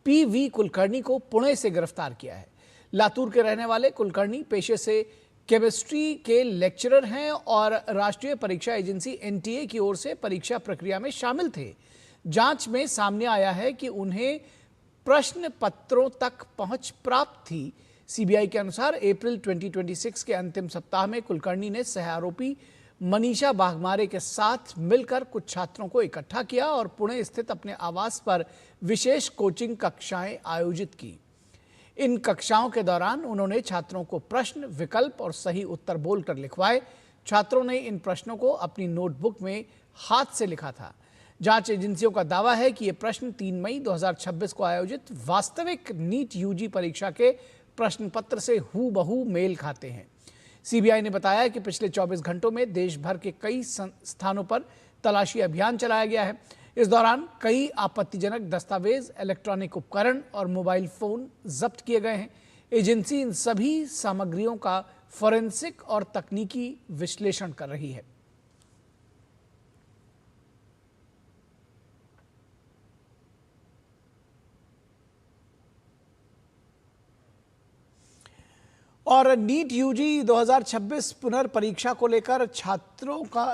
PV कुलकर्णी को पुणे से गिरफ्तार किया है। लातूर के रहने वाले कुलकर्णी पेशे से केमिस्ट्री के लेक्चरर हैं और राष्ट्रीय परीक्षा एजेंसी NTA की ओर से परीक्षा प्रक्रिया में शामिल थे। जांच में सामने आया है कि उन्हें प्रश्न पत्रों तक पहुंच प्राप्त थी। सीबीआई के अनुसार अप्रैल 2026 के अंतिम सप्ताह में कुलकर्णी ने सह आरोपी मनीषा बाघमारे के साथ मिलकर कुछ छात्रों को इकट्ठा किया और पुणे स्थित अपने आवास पर विशेष कोचिंग कक्षाएं आयोजित की। इन कक्षाओं के दौरान उन्होंने छात्रों को प्रश्न, विकल्प और सही उत्तर बोलकर लिखवाए। छात्रों ने इन प्रश्नों को अपनी नोटबुक में हाथ से लिखा था। जांच एजेंसियों का दावा है कि ये प्रश्न 3 मई 2026 को आयोजित वास्तविक नीट यूजी परीक्षा के प्रश्न पत्र से हूबहू मेल खाते हैं। सीबीआई ने बताया कि पिछले 24 घंटों में देश भर के कई स्थानों पर तलाशी अभियान चलाया गया है। इस दौरान कई आपत्तिजनक दस्तावेज, इलेक्ट्रॉनिक उपकरण और मोबाइल फोन जब्त किए गए हैं। एजेंसी इन सभी सामग्रियों का फोरेंसिक और तकनीकी विश्लेषण कर रही है। और नीट यूजी 2026 पुनर्परीक्षा को लेकर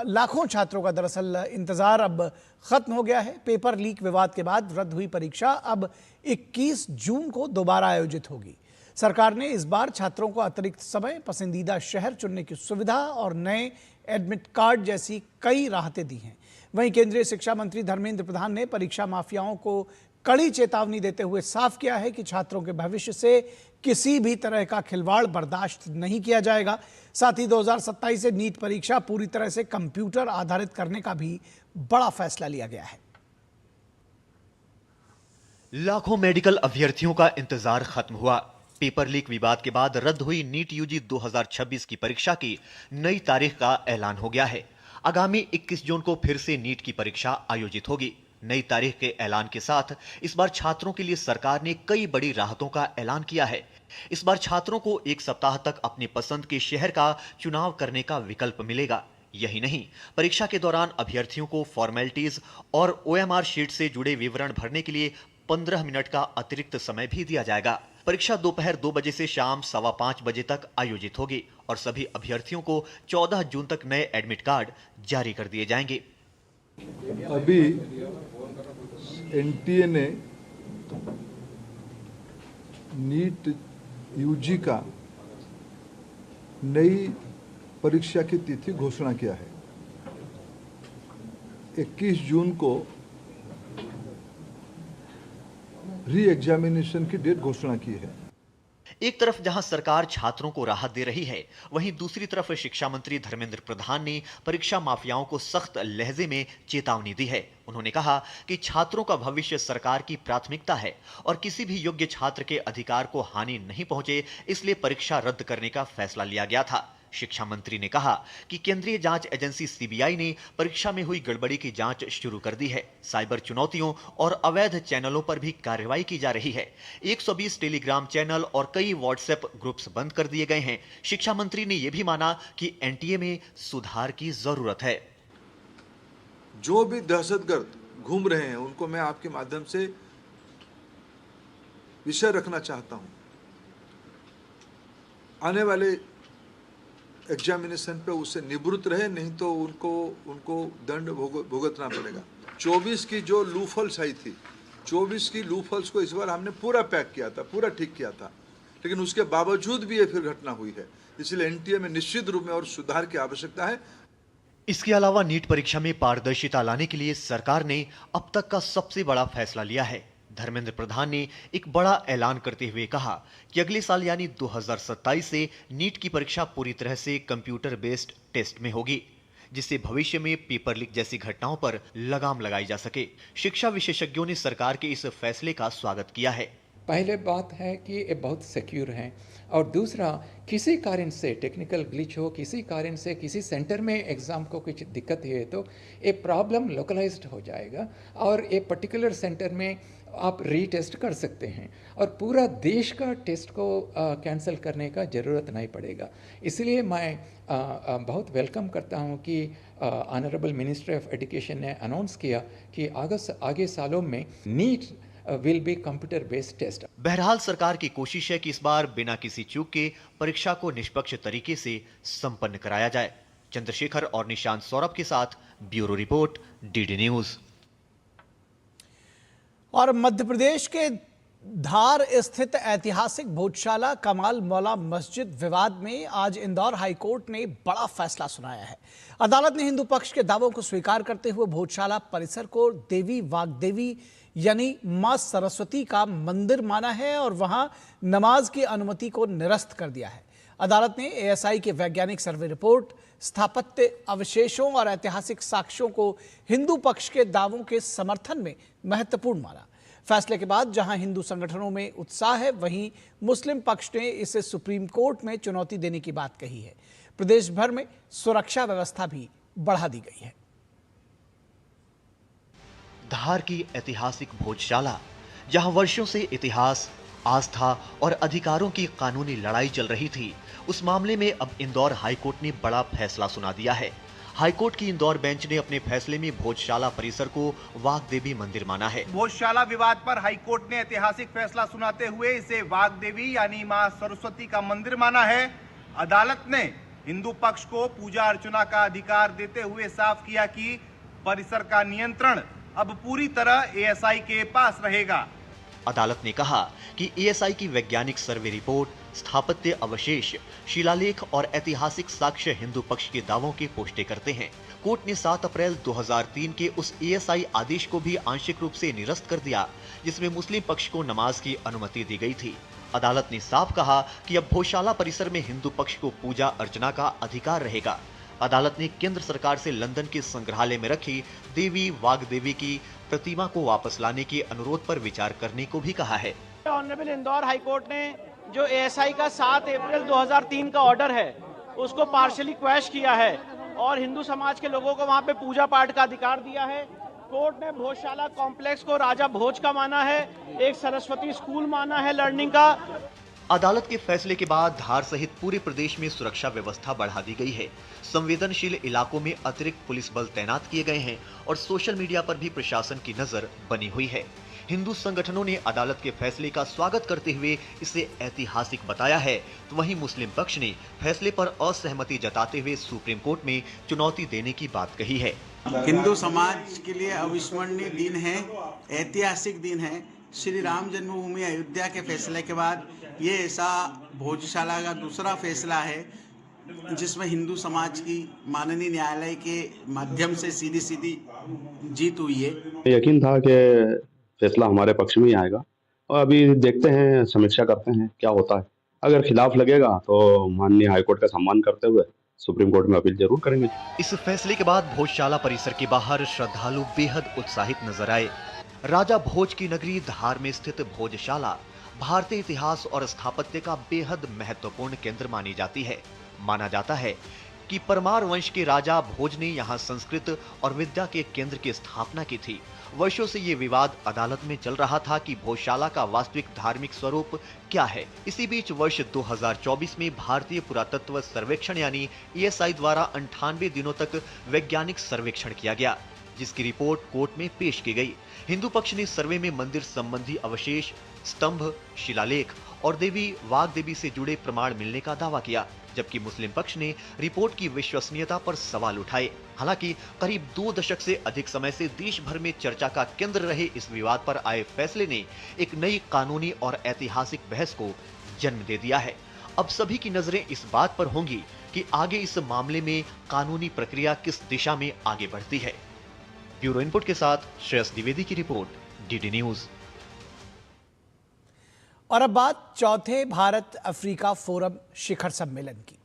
लाखों छात्रों का दरअसल इंतजार अब खत्म हो गया है। पेपर लीक विवाद के बाद रद्द हुई परीक्षा अब 21 जून को दोबारा आयोजित होगी। सरकार ने इस बार छात्रों को अतिरिक्त समय, पसंदीदा शहर चुनने की सुविधा और नए एडमिट कार्ड जैसी कई राहतें दी हैं। वहीं केंद्रीय शिक्षा मंत्री धर्मेंद्र प्रधान ने परीक्षा माफियाओं को कड़ी चेतावनी देते हुए साफ किया है कि छात्रों के भविष्य से किसी भी तरह का खिलवाड़ बर्दाश्त नहीं किया जाएगा। साथ ही 2027 से नीट परीक्षा पूरी तरह से कंप्यूटर आधारित करने का भी बड़ा फैसला लिया गया है। लाखों मेडिकल अभ्यर्थियों का इंतजार खत्म हुआ। पेपर लीक विवाद के बाद रद्द हुई नीट यूजी 2026 की परीक्षा की नई तारीख का ऐलान हो गया है। आगामी 21 जून को फिर से नीट की परीक्षा आयोजित होगी। नई तारीख के ऐलान के साथ इस बार छात्रों के लिए सरकार ने कई बड़ी राहतों का ऐलान किया है। इस बार छात्रों को 1 सप्ताह तक अपनी पसंद के शहर का चुनाव करने का विकल्प मिलेगा। यही नहीं, परीक्षा के दौरान अभ्यर्थियों को फॉर्मेलिटीज और OMR शीट से जुड़े विवरण भरने के लिए 15 मिनट का अतिरिक्त समय भी दिया जाएगा। परीक्षा दोपहर 2 बजे से शाम 5:15 बजे तक आयोजित होगी और सभी अभ्यर्थियों को 14 जून तक नए एडमिट कार्ड जारी कर दिए जाएंगे। अभी एनटीए ने नीट यूजी का नई परीक्षा की तिथि घोषणा किया है। 21 जून को री एग्जामिनेशन की डेट घोषणा की है। एक तरफ जहां सरकार छात्रों को राहत दे रही है, वहीं दूसरी तरफ शिक्षा मंत्री धर्मेंद्र प्रधान ने परीक्षा माफियाओं को सख्त लहजे में चेतावनी दी है। उन्होंने कहा कि छात्रों का भविष्य सरकार की प्राथमिकता है और किसी भी योग्य छात्र के अधिकार को हानि नहीं पहुंचे, इसलिए परीक्षा रद्द करने का फैसला लिया गया था। शिक्षा मंत्री ने कहा कि केंद्रीय जांच एजेंसी सीबीआई ने परीक्षा में हुई गड़बड़ी की जांच शुरू कर दी है। साइबर चुनौतियों और अवैध चैनलों पर भी कार्रवाई की जा रही है। 120 टेलीग्राम चैनल और कई व्हाट्सएप ग्रुप्स बंद कर दिए गए हैं। शिक्षा मंत्री ने यह भी माना कि एनटीए में सुधार की जरूरत है। जो भी दहशतगर्द घूम रहे हैं उनको मैं आपके माध्यम से विषय रखना चाहता हूं। आने वाले एग्जामिनेशन पे उससे निवृत्त रहे, नहीं तो उनको दंड भुगतना पड़ेगा। 24 की जो लूफल्स आई थी, 24 की लूफल्स को इस बार हमने पूरा पैक किया था, पूरा ठीक किया था, लेकिन उसके बावजूद भी ये फिर घटना हुई है। इसलिए एनटीए में निश्चित रूप में और सुधार की आवश्यकता है। इसके अलावा नीट परीक्षा में पारदर्शिता लाने के लिए सरकार ने अब तक का सबसे बड़ा फैसला लिया है। धर्मेंद्र प्रधान ने एक बड़ा ऐलान करते हुए कहा कि अगले साल यानी 2027 से नीट की परीक्षा पूरी तरह से कंप्यूटर बेस्ड टेस्ट में होगी, जिससे भविष्य में पेपर लीक जैसी घटनाओं पर लगाम लगाई जा सके। शिक्षा विशेषज्ञों ने सरकार के इस फैसले का स्वागत किया है। पहले बात है कि ये बहुत सिक्योर हैं, और दूसरा किसी कारण से टेक्निकल ग्लिच हो, किसी कारण से किसी सेंटर में एग्ज़ाम को कुछ दिक्कत है तो ये प्रॉब्लम लोकलाइज्ड हो जाएगा और ये पर्टिकुलर सेंटर में आप रीटेस्ट कर सकते हैं और पूरा देश का टेस्ट को कैंसिल करने का ज़रूरत नहीं पड़ेगा। इसलिए मैं बहुत वेलकम करता हूं कि ऑनरेबल मिनिस्ट्री ऑफ एजुकेशन ने अनाउंस किया कि आगे सालों में NEET will be computer based test. बहरहाल सरकार की कोशिश है कि इस बार बिना किसी चूक के परीक्षा को निष्पक्ष तरीके से संपन्न कराया जाए। चंद्रशेखर और निशांत सौरभ के साथ ब्यूरो रिपोर्ट, डीडी न्यूज। और मध्य प्रदेश के धार स्थित ऐतिहासिक भोजशाला कमाल मौला मस्जिद विवाद में आज इंदौर हाईकोर्ट ने बड़ा फैसला सुनाया है। अदालत ने हिंदू पक्ष के दावों को स्वीकार करते हुए भोजशाला परिसर को देवी वाग्देवी यानी मां सरस्वती का मंदिर माना है और वहां नमाज की अनुमति को निरस्त कर दिया है। अदालत ने एएसआई के वैज्ञानिक सर्वे रिपोर्ट, स्थापत्य अवशेषों और ऐतिहासिक साक्ष्यों को हिंदू पक्ष के दावों के समर्थन में महत्वपूर्ण माना। फैसले के बाद जहां हिंदू संगठनों में उत्साह है, वहीं मुस्लिम पक्ष ने इसे सुप्रीम कोर्ट में चुनौती देने की बात कही है। प्रदेश भर में सुरक्षा व्यवस्था भी बढ़ा दी गई है। धार की ऐतिहासिक भोजशाला, जहां वर्षों से इतिहास, आस्था और अधिकारों की कानूनी लड़ाई चल रही थी, उस मामले में अब इंदौर हाईकोर्ट ने बड़ा फैसला सुना दिया है। हाईकोर्ट की इंदौर बेंच ने अपने फैसले में भोजशाला परिसर को वाग्देवी मंदिर माना है। भोजशाला विवाद पर हाईकोर्ट ने ऐतिहासिक फैसला सुनाते हुए इसे वाग्देवी यानी मां सरस्वती का मंदिर माना है। अदालत ने हिंदू पक्ष को पूजा अर्चना का अधिकार देते हुए साफ किया कि परिसर का नियंत्रण अब पूरी तरह एएसआई के पास रहेगा। अदालत ने कहा कि एएसआई की वैज्ञानिक सर्वे रिपोर्ट, स्थापत्य अवशेष, शिलालेख और ऐतिहासिक साक्ष्य हिंदू पक्ष के दावों की पुष्टि करते हैं। कोर्ट ने 7 अप्रैल 2003 के उस एएसआई आदेश को भी आंशिक रूप से निरस्त कर दिया, जिसमें मुस्लिम पक्ष को नमाज की अनुमति दी गई थी। अदालत ने साफ कहा कि अब भोजशाला परिसर में हिंदू पक्ष को पूजा अर्चना का अधिकार रहेगा। अदालत ने केंद्र सरकार से लंदन के संग्रहालय में रखी देवी वाग्देवी की प्रतिमा को वापस लाने के अनुरोध पर विचार करने को भी कहा है। ऑनरेबल इंदौर हाईकोर्ट ने जो एएसआई का 7 अप्रैल 2003 का ऑर्डर है उसको पार्शियली क्वैश किया है और हिंदू समाज के लोगों को वहां पे पूजा पाठ का अधिकार दिया है। कोर्ट ने भोजशाला कॉम्प्लेक्स को राजा भोज का माना है, एक सरस्वती स्कूल माना है लर्निंग का। अदालत के फैसले के बाद धार सहित पूरे प्रदेश में सुरक्षा व्यवस्था बढ़ा दी गई है। संवेदनशील इलाकों में अतिरिक्त पुलिस बल तैनात किए गए हैं और सोशल मीडिया पर भी प्रशासन की नजर बनी हुई है। हिंदू संगठनों ने अदालत के फैसले का स्वागत करते हुए इसे ऐतिहासिक बताया है, तो वहीं मुस्लिम पक्ष ने फैसले पर असहमति जताते हुए सुप्रीम कोर्ट में चुनौती देने की बात कही है। हिंदू समाज के लिए अविस्मरणीय दिन है, ऐतिहासिक दिन है। श्री राम जन्मभूमि अयोध्या के फैसले के बाद ये ऐसा भोजशाला का दूसरा फैसला है जिसमें हिंदू समाज की माननीय न्यायालय के माध्यम से सीधी जीत हुई है। यकीन था कि फैसला हमारे पक्ष में ही आएगा और अभी देखते हैं, समीक्षा करते हैं क्या होता है। अगर खिलाफ लगेगा तो माननीय हाईकोर्ट का सम्मान करते हुए सुप्रीम कोर्ट में अपील जरूर करेंगे। इस फैसले के बाद भोजशाला परिसर के बाहर श्रद्धालु बेहद उत्साहित नजर आए। राजा भोज की नगरी धार में स्थित भोजशाला भारतीय इतिहास और स्थापत्य का बेहद महत्वपूर्ण केंद्र मानी जाती है। माना जाता है कि परमार वंश के राजा भोज ने यहाँ संस्कृत और विद्या के केंद्र की स्थापना की थी। वर्षों से ये विवाद अदालत में चल रहा था कि भोजशाला का वास्तविक धार्मिक स्वरूप क्या है। इसी बीच वर्ष 2024 में भारतीय पुरातत्व सर्वेक्षण यानी ESI द्वारा 98 दिनों तक वैज्ञानिक सर्वेक्षण किया गया, जिसकी रिपोर्ट कोर्ट में पेश की गई। हिंदू पक्ष ने सर्वे में मंदिर संबंधी अवशेष, स्तंभ, शिलालेख और देवी वाग देवी से जुड़े प्रमाण मिलने का दावा किया, जबकि मुस्लिम पक्ष ने रिपोर्ट की विश्वसनीयता पर सवाल उठाए। हालांकि करीब 2 दशक से अधिक समय से देश भर में चर्चा का केंद्र रहे इस विवाद पर आए फैसले ने एक नई कानूनी और ऐतिहासिक बहस को जन्म दे दिया है। अब सभी की नजरें इस बात पर होंगी कि आगे इस मामले में कानूनी प्रक्रिया किस दिशा में आगे बढ़ती है। ब्यूरो इनपुट के साथ श्रेयस द्विवेदी की रिपोर्ट, DD न्यूज। और अब बात चौथे भारत अफ्रीका फोरम शिखर सम्मेलन की।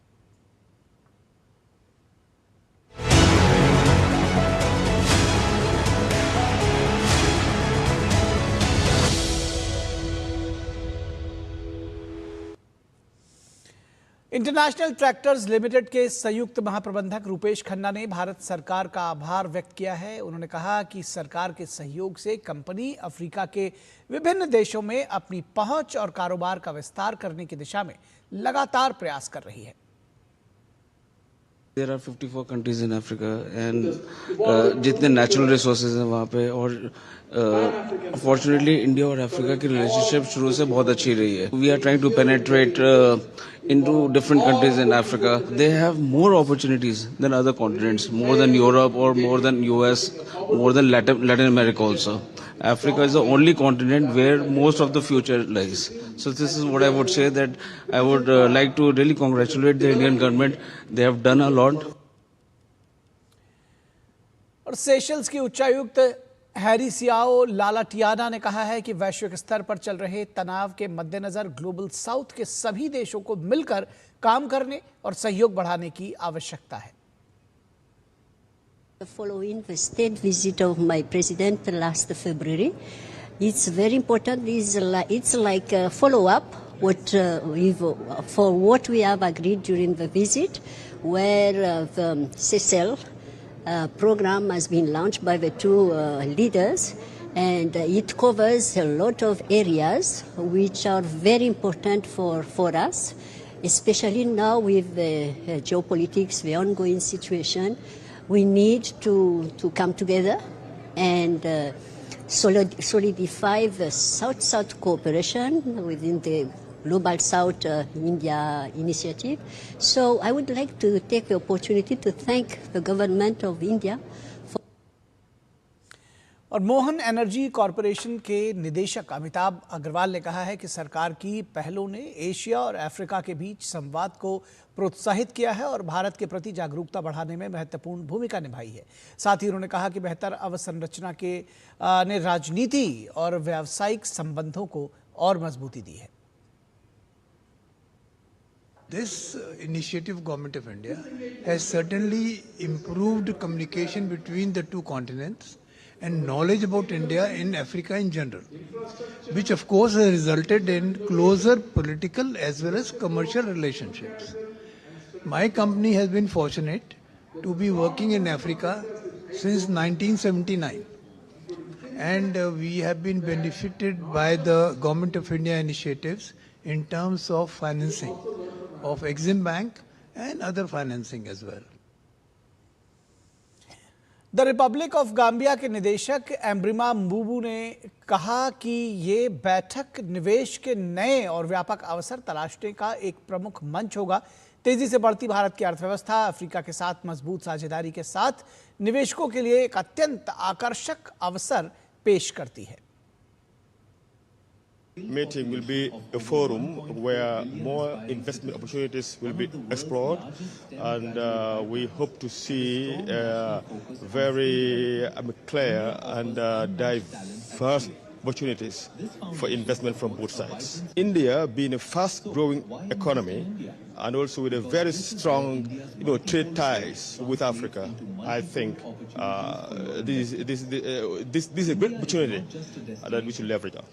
इंटरनेशनल ट्रैक्टर्स लिमिटेड के संयुक्त महाप्रबंधक रुपेश खन्ना ने भारत सरकार का आभार व्यक्त किया है। उन्होंने कहा कि सरकार के सहयोग से कंपनी अफ्रीका के विभिन्न देशों में अपनी पहुंच और कारोबार का विस्तार करने की दिशा में लगातार प्रयास कर रही है। There are 54 countries in Africa and जितने नेचुरल रिसोर्सेज हैं वहाँ पे, और फॉर्चुनेटली इंडिया और अफ्रीका की रिलेशनशिप शुरू से बहुत अच्छी रही है। We are trying to penetrate into different countries in Africa. They have more opportunities than other continents, more than Europe or more than US, more than Latin America also. Africa is the only continent where most of the future lies. So this is what I would say, that I would like to really congratulate the Indian government. They have done a lot. और Seychelles के उच्चायुक्त Harry Xiao लालाटियाना ने कहा है कि वैश्विक स्तर पर चल रहे तनाव के मद्देनजर ग्लोबल साउथ के सभी देशों को मिलकर काम करने और सहयोग बढ़ाने की आवश्यकता है। Following the state visit of my president last February, it's very important. It's like a follow-up for what we have agreed during the visit, where the Seychelles program has been launched by the two leaders, and it covers a lot of areas which are very important for us, especially now with the geopolitics, the ongoing situation. We need to come together and solidify the South-South cooperation within the Global South India initiative. So I would like to take the opportunity to thank the government of India for. और Mohan energy corporation के निदेशक अमिताभ अग्रवाल ने कहा है कि सरकार की पहलों ने एशिया और अफ्रीका के बीच संवाद को प्रोत्साहित किया है और भारत के प्रति जागरूकता बढ़ाने में महत्वपूर्ण भूमिका निभाई है। साथ ही उन्होंने कहा कि बेहतर अवसंरचना ने राजनीति और व्यावसायिक संबंधों को और मजबूती दी है। This initiative, Government of India, has certainly improved communication between the two continents and knowledge about India in Africa in general, which of course has resulted in closer political as well as commercial relationships. My company has been fortunate to be working in Africa since 1979, and we have been benefited by the Government of India initiatives in terms of financing of Exim Bank and other financing as well. The Republic of Gambia के निदेशक एम्ब्रिमा म्बूबू ने कहा कि ये बैठक निवेश के नए और व्यापक अवसर तलाशने का एक प्रमुख मंच होगा। तेजी से बढ़ती भारत की अर्थव्यवस्था अफ्रीका के साथ मजबूत साझेदारी के साथ निवेशकों के लिए एक अत्यंत आकर्षक अवसर पेश करती है। Meeting will be a forum where more investment opportunities will be explored, and we hope to see very clear and diverse opportunities for investment from both sides. India being a fast-growing economy and also with a very strong, trade ties with Africa, I think this is a great opportunity that we should leverage on.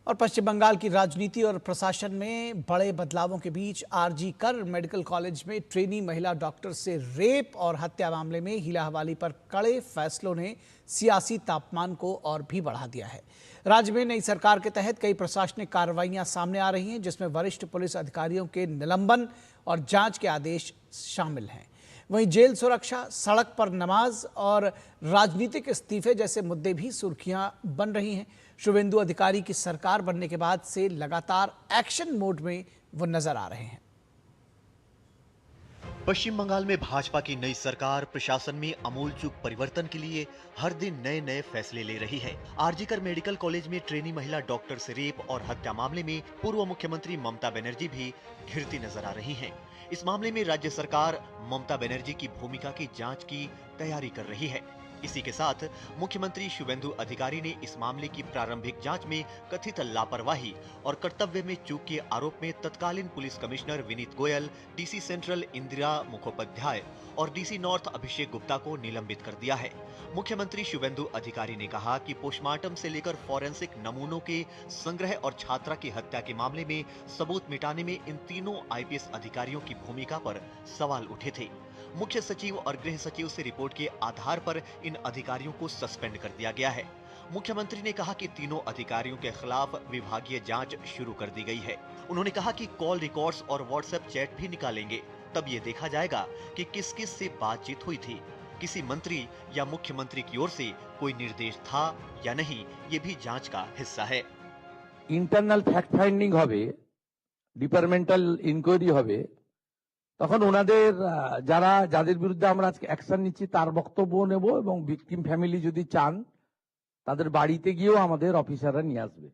और पश्चिम बंगाल की राजनीति और प्रशासन में बड़े बदलावों के बीच RG कर मेडिकल कॉलेज में ट्रेनी महिला डॉक्टर से रेप और हत्या मामले में हीला हवाली पर कड़े फैसलों ने सियासी तापमान को और भी बढ़ा दिया है। राज्य में नई सरकार के तहत कई प्रशासनिक कार्रवाइयां सामने आ रही हैं, जिसमें वरिष्ठ पुलिस अधिकारियों के निलंबन और जांच के आदेश शामिल हैं। वहीं जेल सुरक्षा, सड़क पर नमाज और राजनीतिक इस्तीफे जैसे मुद्दे भी सुर्खियां बन रही हैं। शुभेंदु अधिकारी की सरकार बनने के बाद से लगातार एक्शन मोड में वो नजर आ रहे हैं। पश्चिम बंगाल में भाजपा की नई सरकार प्रशासन में आमूलचूल परिवर्तन के लिए हर दिन नए नए फैसले ले रही है। आरजी कर मेडिकल कॉलेज में ट्रेनी महिला डॉक्टर से रेप और हत्या मामले में पूर्व मुख्यमंत्री ममता बनर्जी भी घिरती नजर आ रही हैं। इस मामले में राज्य सरकार ममता बनर्जी की भूमिका की जांच की तैयारी कर रही है। इसी के साथ मुख्यमंत्री शुभेंदु अधिकारी ने इस मामले की प्रारंभिक जांच में कथित लापरवाही और कर्तव्य में चूक के आरोप में तत्कालीन police commissioner Vineet Goyal, DC central Indira Mukhopadhyay और डीसी नॉर्थ अभिषेक गुप्ता को निलंबित कर दिया है। मुख्यमंत्री शुभेंदु अधिकारी ने कहा कि पोस्टमार्टम से लेकर फॉरेंसिक नमूनों के संग्रह और छात्रा की हत्या के मामले में सबूत मिटाने में इन तीनों आईपीएस अधिकारियों की भूमिका पर सवाल उठे थे। मुख्य सचिव और गृह सचिव से रिपोर्ट के आधार पर इन अधिकारियों को सस्पेंड कर दिया गया है। मुख्यमंत्री ने कहा कि तीनों अधिकारियों के खिलाफ विभागीय जांच शुरू कर दी गई है। उन्होंने कहा कि कॉल रिकॉर्ड्स और व्हाट्सएप चैट भी निकालेंगे, तब ये देखा जाएगा कि किस किस से बातचीत हुई थी, किसी मंत्री या मुख्यमंत्री की ओर से कोई निर्देश था या नहीं, ये भी जांच का हिस्सा है। इंटरनल फैक्ट फाइंडिंग হবে, ডিপার্টমেন্টাল ইনকোয়ারি হবে, তখন ওনাদের যাদের বিরুদ্ধে আমরা আজকে অ্যাকশন নিচ্ছি তার বক্তব্য নেব এবং ভিকটিম ফ্যামিলি যদি চান তাদের বাড়িতে গিয়েও আমাদের অফিসাররা নিয়ে আসবে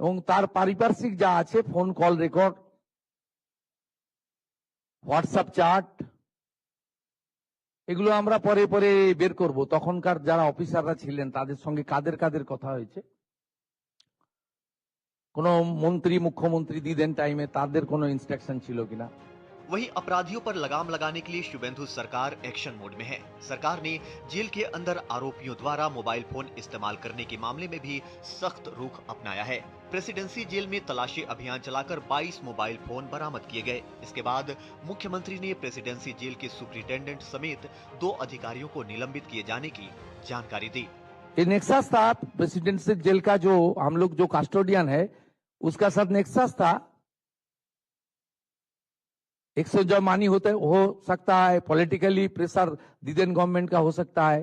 এবং তার পারিপার্শ্বিক যা আছে phone call record, WhatsApp chat, এগুলো আমরা পরে পরে বের করব। তখনকার যারা অফিসাররা ছিলেন তাদের সঙ্গে কাদের কাদের কথা হয়েছে, কোনো মন্ত্রী মুখ্যমন্ত্রী দিদেন টাইমে তাদের কোনো ইনস্ট্রাকশন ছিল কিনা। वहीं अपराधियों पर लगाम लगाने के लिए शुभेंदु सरकार एक्शन मोड में है। सरकार ने जेल के अंदर आरोपियों द्वारा मोबाइल फोन इस्तेमाल करने के मामले में भी सख्त रुख अपनाया है। प्रेसिडेंसी जेल में तलाशी अभियान चलाकर 22 मोबाइल फोन बरामद किए गए। इसके बाद मुख्यमंत्री ने प्रेसिडेंसी जेल के सुपरिटेंडेंट समेत 2 अधिकारियों को निलंबित किए जाने की जानकारी दी। नेक्सस था प्रेसिडेंसी जेल का, जो हम लोग जो कस्टोडियन है उसका साथ नेक्सस था। एक सौ जो मानी होता है हो सकता है, पॉलिटिकली प्रेशर दिदेन गवर्नमेंट का हो सकता है,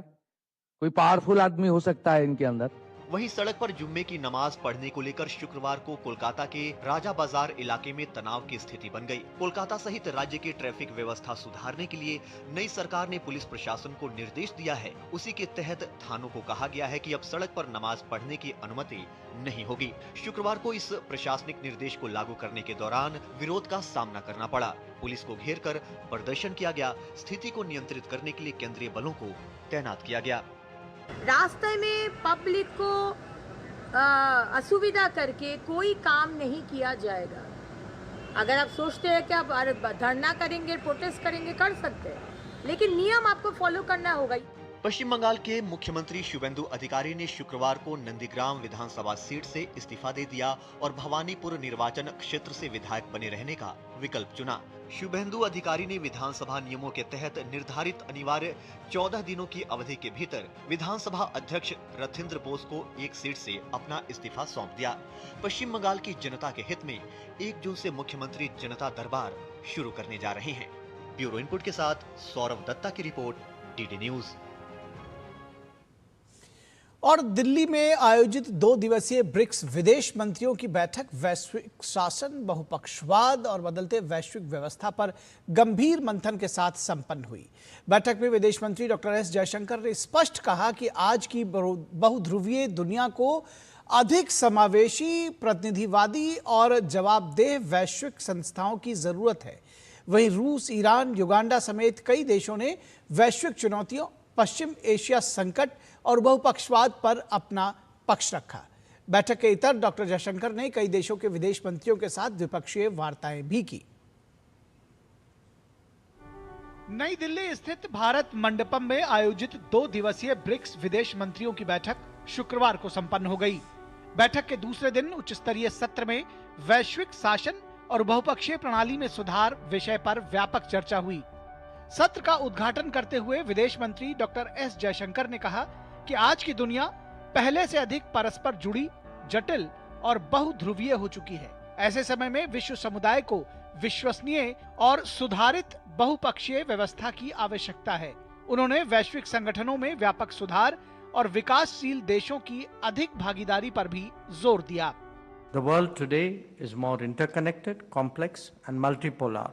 कोई पावरफुल आदमी हो सकता है इनके अंदर। वहीं सड़क पर जुम्मे की नमाज पढ़ने को लेकर शुक्रवार को कोलकाता के राजा बाजार इलाके में तनाव की स्थिति बन गई। कोलकाता सहित राज्य की ट्रैफिक व्यवस्था सुधारने के लिए नई सरकार ने पुलिस प्रशासन को निर्देश दिया है। उसी के तहत थानों को कहा गया है कि अब सड़क पर नमाज पढ़ने की अनुमति नहीं होगी। शुक्रवार को इस प्रशासनिक निर्देश को लागू करने के दौरान विरोध का सामना करना पड़ा। पुलिस को घेर कर प्रदर्शन किया गया। स्थिति को नियंत्रित करने के लिए केंद्रीय बलों को तैनात किया गया। रास्ते में पब्लिक को असुविधा करके कोई काम नहीं किया जाएगा। अगर आप सोचते हैं कि आप धरना करेंगे, प्रोटेस्ट करेंगे, कर सकते हैं, लेकिन नियम आपको फॉलो करना होगा। पश्चिम बंगाल के मुख्यमंत्री शुभेंदु अधिकारी ने शुक्रवार को नंदीग्राम विधानसभा सीट से इस्तीफा दे दिया और भवानीपुर निर्वाचन क्षेत्र से विधायक बने रहने का विकल्प चुना। शुभेंदु अधिकारी ने विधानसभा नियमों के तहत निर्धारित अनिवार्य 14 दिनों की अवधि के भीतर विधानसभा अध्यक्ष रथिंद्र बोस को एक सीट से अपना इस्तीफा सौंप दिया। पश्चिम बंगाल की जनता के हित में 1 जून से मुख्यमंत्री जनता दरबार शुरू करने जा रहे हैं। ब्यूरो इनपुट के साथ सौरभ दत्ता की रिपोर्ट, डीडी न्यूज। और दिल्ली में आयोजित 2 दिवसीय ब्रिक्स विदेश मंत्रियों की बैठक वैश्विक शासन, बहुपक्षवाद और बदलते वैश्विक व्यवस्था पर गंभीर मंथन के साथ संपन्न हुई। बैठक में विदेश मंत्री डॉक्टर एस जयशंकर ने स्पष्ट कहा कि आज की बहुध्रुवीय दुनिया को अधिक समावेशी, प्रतिनिधिवादी और जवाबदेह वैश्विक संस्थाओं की जरूरत है। वहीं रूस, ईरान, युगांडा समेत कई देशों ने वैश्विक चुनौतियों, पश्चिम एशिया संकट और बहुपक्षवाद पर अपना पक्ष रखा। बैठक के इतर डॉक्टर जयशंकर ने कई देशों के विदेश मंत्रियों के साथ द्विपक्षीय वार्ताएं भी की। नई दिल्ली स्थित भारत मंडपम में आयोजित 2 दिवसीय ब्रिक्स विदेश मंत्रियों की बैठक शुक्रवार को संपन्न हो गई। बैठक के दूसरे दिन उच्च स्तरीय सत्र में वैश्विक शासन और बहुपक्षीय प्रणाली में सुधार विषय पर व्यापक चर्चा हुई। सत्र का उद्घाटन करते हुए विदेश मंत्री डॉक्टर एस जयशंकर ने कहा कि आज की दुनिया पहले से अधिक परस्पर जुड़ी, जटिल और बहुध्रुवीय हो चुकी है। ऐसे समय में विश्व समुदाय को विश्वसनीय और सुधारित बहुपक्षीय व्यवस्था की आवश्यकता है। उन्होंने वैश्विक संगठनों में व्यापक सुधार और विकासशील देशों की अधिक भागीदारी पर भी जोर दिया। The world today is more interconnected, complex and multipolar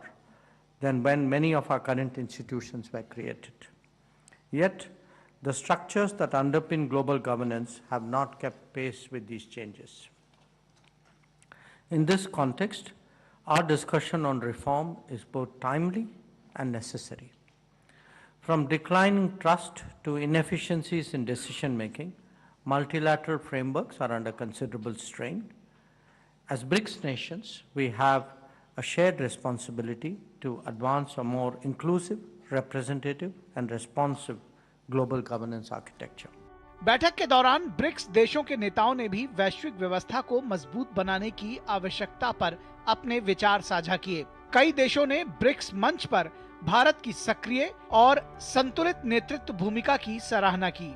than when many of our current institutions were created. Yet, the structures that underpin global governance have not kept pace with these changes. In this context, our discussion on reform is both timely and necessary. From declining trust to inefficiencies in decision making, multilateral frameworks are under considerable strain. As BRICS nations, we have a shared responsibility to advance a more inclusive, representative and responsive global governance architecture. बैठक के दौरान BRICS देशों के नेताओं ने भी वैश्विक व्यवस्था को मजबूत बनाने की आवश्यकता पर अपने विचार साझा किए। कई देशों ने ब्रिक्स मंच पर भारत की सक्रिय और संतुलित नेतृत्व भूमिका की सराहना की।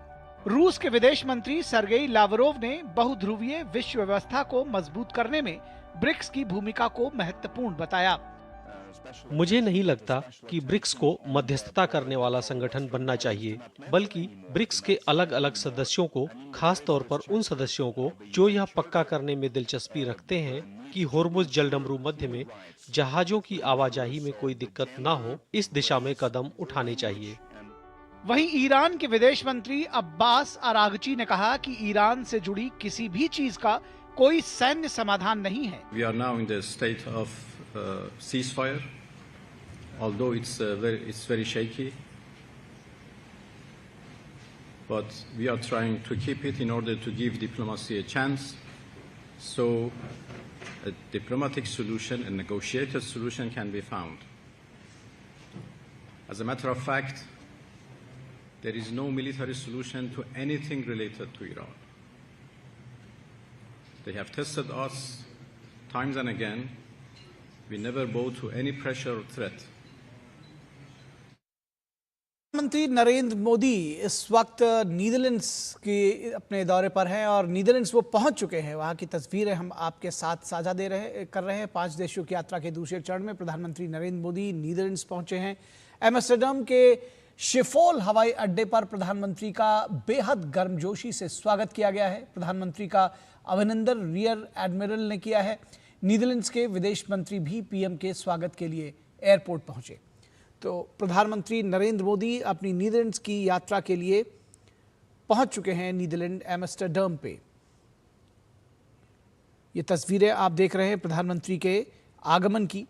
रूस के विदेश मंत्री सर्गेई लावरोव ने बहुध्रुवीय विश्व व्यवस्था को मजबूत करने में ब्रिक्स की भूमिका को महत्वपूर्ण बताया। मुझे नहीं लगता कि ब्रिक्स को मध्यस्थता करने वाला संगठन बनना चाहिए, बल्कि ब्रिक्स के अलग अलग सदस्यों को, खास तौर पर उन सदस्यों को जो यह पक्का करने में दिलचस्पी रखते हैं कि होर्मुज जलडमरू मध्य में जहाजों की आवाजाही में कोई दिक्कत न हो, इस दिशा में कदम उठाने चाहिए। वहीं ईरान के विदेश मंत्री अब्बास अरागची ने कहा कि ईरान से जुड़ी किसी भी चीज का कोई सैन्य समाधान नहीं है। We are now in the state of ceasefire, although it's very shaky, but we are trying to keep it in order to give diplomacy a chance, so a diplomatic solution, a negotiated solution can be found. As a matter of fact, there is no military solution to anything related to Iran. They have tested us times and again. We never bow to any pressure or threat. प्रधानमंत्री नरेंद्र मोदी इस वक्त Netherlands के अपने दौरे पर हैं और Netherlands वो पहुंच चुके हैं। वहां की तस्वीरें हम आपके साथ साझा कर रहे हैं। 5 देशों की यात्रा के दूसरे चरण में प्रधानमंत्री नरेंद्र मोदी नीदरलैंड्स पहुंचे हैं। एम्स्टर्डम के शिफोल हवाई अड्डे पर प्रधानमंत्री का बेहद गर्मजोशी से स्वागत किया गया है। प्रधानमंत्री का अभिनंदन रियर एडमिरल ने किया है। नीदरलैंड्स के विदेश मंत्री भी पीएम के स्वागत के लिए एयरपोर्ट पहुंचे। तो प्रधानमंत्री नरेंद्र मोदी अपनी नीदरलैंड्स की यात्रा के लिए पहुंच चुके हैं नीदरलैंड एम्स्टर्डम पे। ये तस्वीरें आप देख रहे हैं प्रधानमंत्री के आगमन की।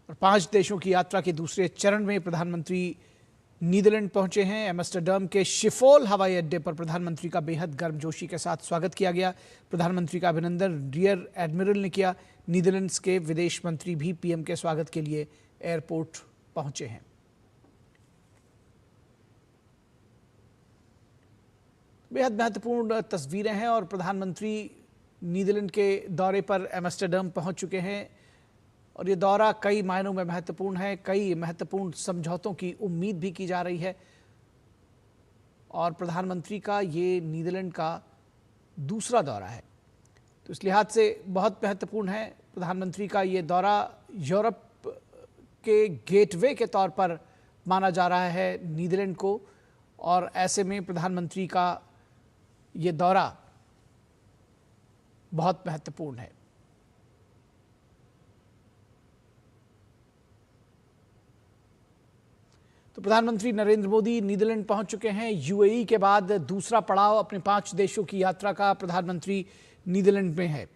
और 5 देशों की यात्रा के दूसरे चरण में प्रधानमंत्री नीदरलैंड पहुंचे हैं। एम्स्टर्डम के शिफोल हवाई अड्डे पर प्रधानमंत्री का बेहद गर्मजोशी के साथ स्वागत किया गया। प्रधानमंत्री का अभिनंदन रियर एडमिरल ने किया। नीदरलैंड्स के विदेश मंत्री भी पीएम के स्वागत के लिए एयरपोर्ट पहुंचे हैं। बेहद महत्वपूर्ण तस्वीरें हैं और प्रधानमंत्री नीदरलैंड के दौरे पर एम्स्टर्डम पहुंच चुके हैं और ये दौरा कई मायनों में महत्वपूर्ण है। कई महत्वपूर्ण समझौतों की उम्मीद भी की जा रही है और प्रधानमंत्री का ये नीदरलैंड का दूसरा दौरा है, तो इस लिहाज से बहुत महत्वपूर्ण है। प्रधानमंत्री का ये दौरा यूरोप के गेटवे के तौर पर माना जा रहा है नीदरलैंड को, और ऐसे में प्रधानमंत्री का ये दौरा बहुत महत्वपूर्ण है। तो प्रधानमंत्री नरेंद्र मोदी नीदरलैंड पहुंच चुके हैं। यूएई के बाद दूसरा पड़ाव अपने 5 देशों की यात्रा का प्रधानमंत्री नीदरलैंड में है।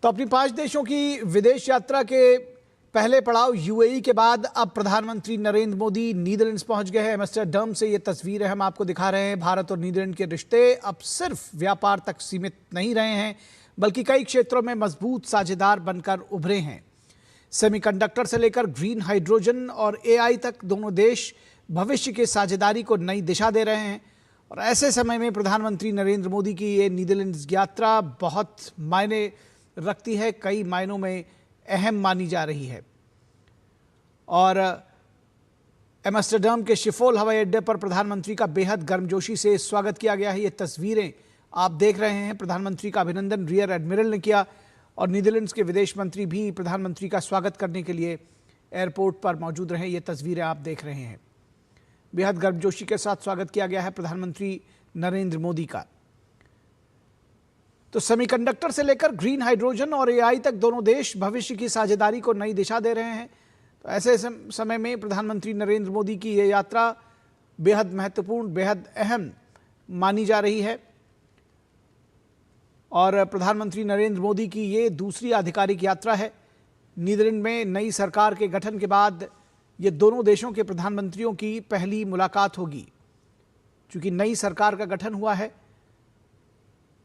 तो अपनी 5 देशों की विदेश यात्रा के पहले पड़ाव यूएई के बाद अब प्रधानमंत्री नरेंद्र मोदी नीदरलैंड्स पहुंच गए हैं। एम्स्टर्डम से ये तस्वीरें हम आपको दिखा रहे हैं। भारत और नीदरलैंड के रिश्ते अब सिर्फ व्यापार तक सीमित नहीं रहे हैं, बल्कि कई क्षेत्रों में मजबूत साझेदार बनकर उभरे हैं। सेमीकंडक्टर से लेकर ग्रीन हाइड्रोजन और एआई तक दोनों देश भविष्य की साझेदारी को नई दिशा दे रहे हैं। और ऐसे समय में प्रधानमंत्री नरेंद्र मोदी की ये नीदरलैंड्स यात्रा बहुत मायने रखती है, कई मायनों में अहम मानी जा रही है। और एम्स्टर्डम के शिफोल हवाई अड्डे पर प्रधानमंत्री का बेहद गर्मजोशी से स्वागत किया गया है। ये तस्वीरें आप देख रहे हैं। प्रधानमंत्री का अभिनंदन रियर एडमिरल ने किया और नीदरलैंड्स के विदेश मंत्री भी प्रधानमंत्री का स्वागत करने के लिए एयरपोर्ट पर मौजूद रहे। ये तस्वीरें आप देख रहे हैं। बेहद गर्मजोशी के साथ स्वागत किया गया है प्रधानमंत्री नरेंद्र मोदी का। तो सेमीकंडक्टर से लेकर ग्रीन हाइड्रोजन और एआई तक दोनों देश भविष्य की साझेदारी को नई दिशा दे रहे हैं। तो ऐसे समय में प्रधानमंत्री नरेंद्र मोदी की यह यात्रा बेहद महत्वपूर्ण, बेहद अहम मानी जा रही है। और प्रधानमंत्री नरेंद्र मोदी की ये दूसरी आधिकारिक यात्रा है। नीदरलैंड में नई सरकार के गठन के बाद ये दोनों देशों के प्रधानमंत्रियों की पहली मुलाकात होगी। चूंकि नई सरकार का गठन हुआ है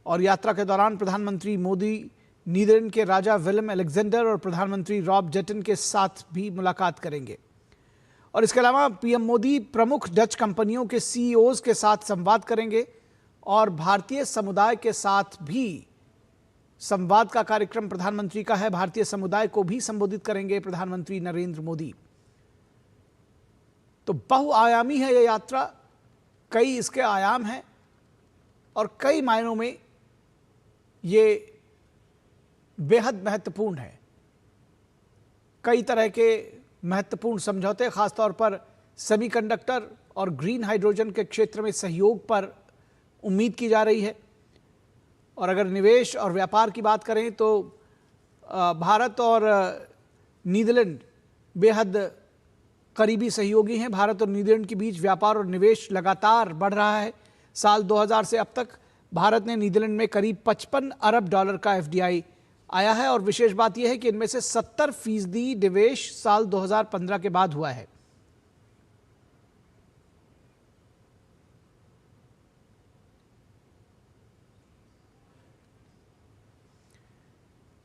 और यात्रा के दौरान प्रधानमंत्री मोदी नीदरलैंड के राजा विलियम अलेक्जेंडर और प्रधानमंत्री रॉब जेटन के साथ भी मुलाकात करेंगे। और इसके अलावा पीएम मोदी प्रमुख डच कंपनियों के सीईओज के साथ संवाद करेंगे और भारतीय समुदाय के साथ भी संवाद का कार्यक्रम प्रधानमंत्री का है। भारतीय समुदाय को भी संबोधित करेंगे प्रधानमंत्री नरेंद्र मोदी। तो बहुआयामी है यह यात्रा, कई इसके आयाम हैं और कई मायनों में ये बेहद महत्वपूर्ण है। कई तरह के महत्वपूर्ण समझौते, खासतौर पर सेमीकंडक्टर और ग्रीन हाइड्रोजन के क्षेत्र में सहयोग पर उम्मीद की जा रही है। और अगर निवेश और व्यापार की बात करें तो भारत और नीदरलैंड बेहद करीबी सहयोगी हैं। भारत और नीदरलैंड के बीच व्यापार और निवेश लगातार बढ़ रहा है। साल 2000 से अब तक भारत ने नीदरलैंड में करीब $55 अरब का एफडीआई आया है। और विशेष बात यह है कि इनमें से 70% निवेश साल 2015 के बाद हुआ है।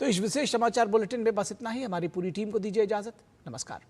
तो इस विशेष समाचार बुलेटिन में बस इतना ही। हमारी पूरी टीम को दीजिए इजाजत। नमस्कार।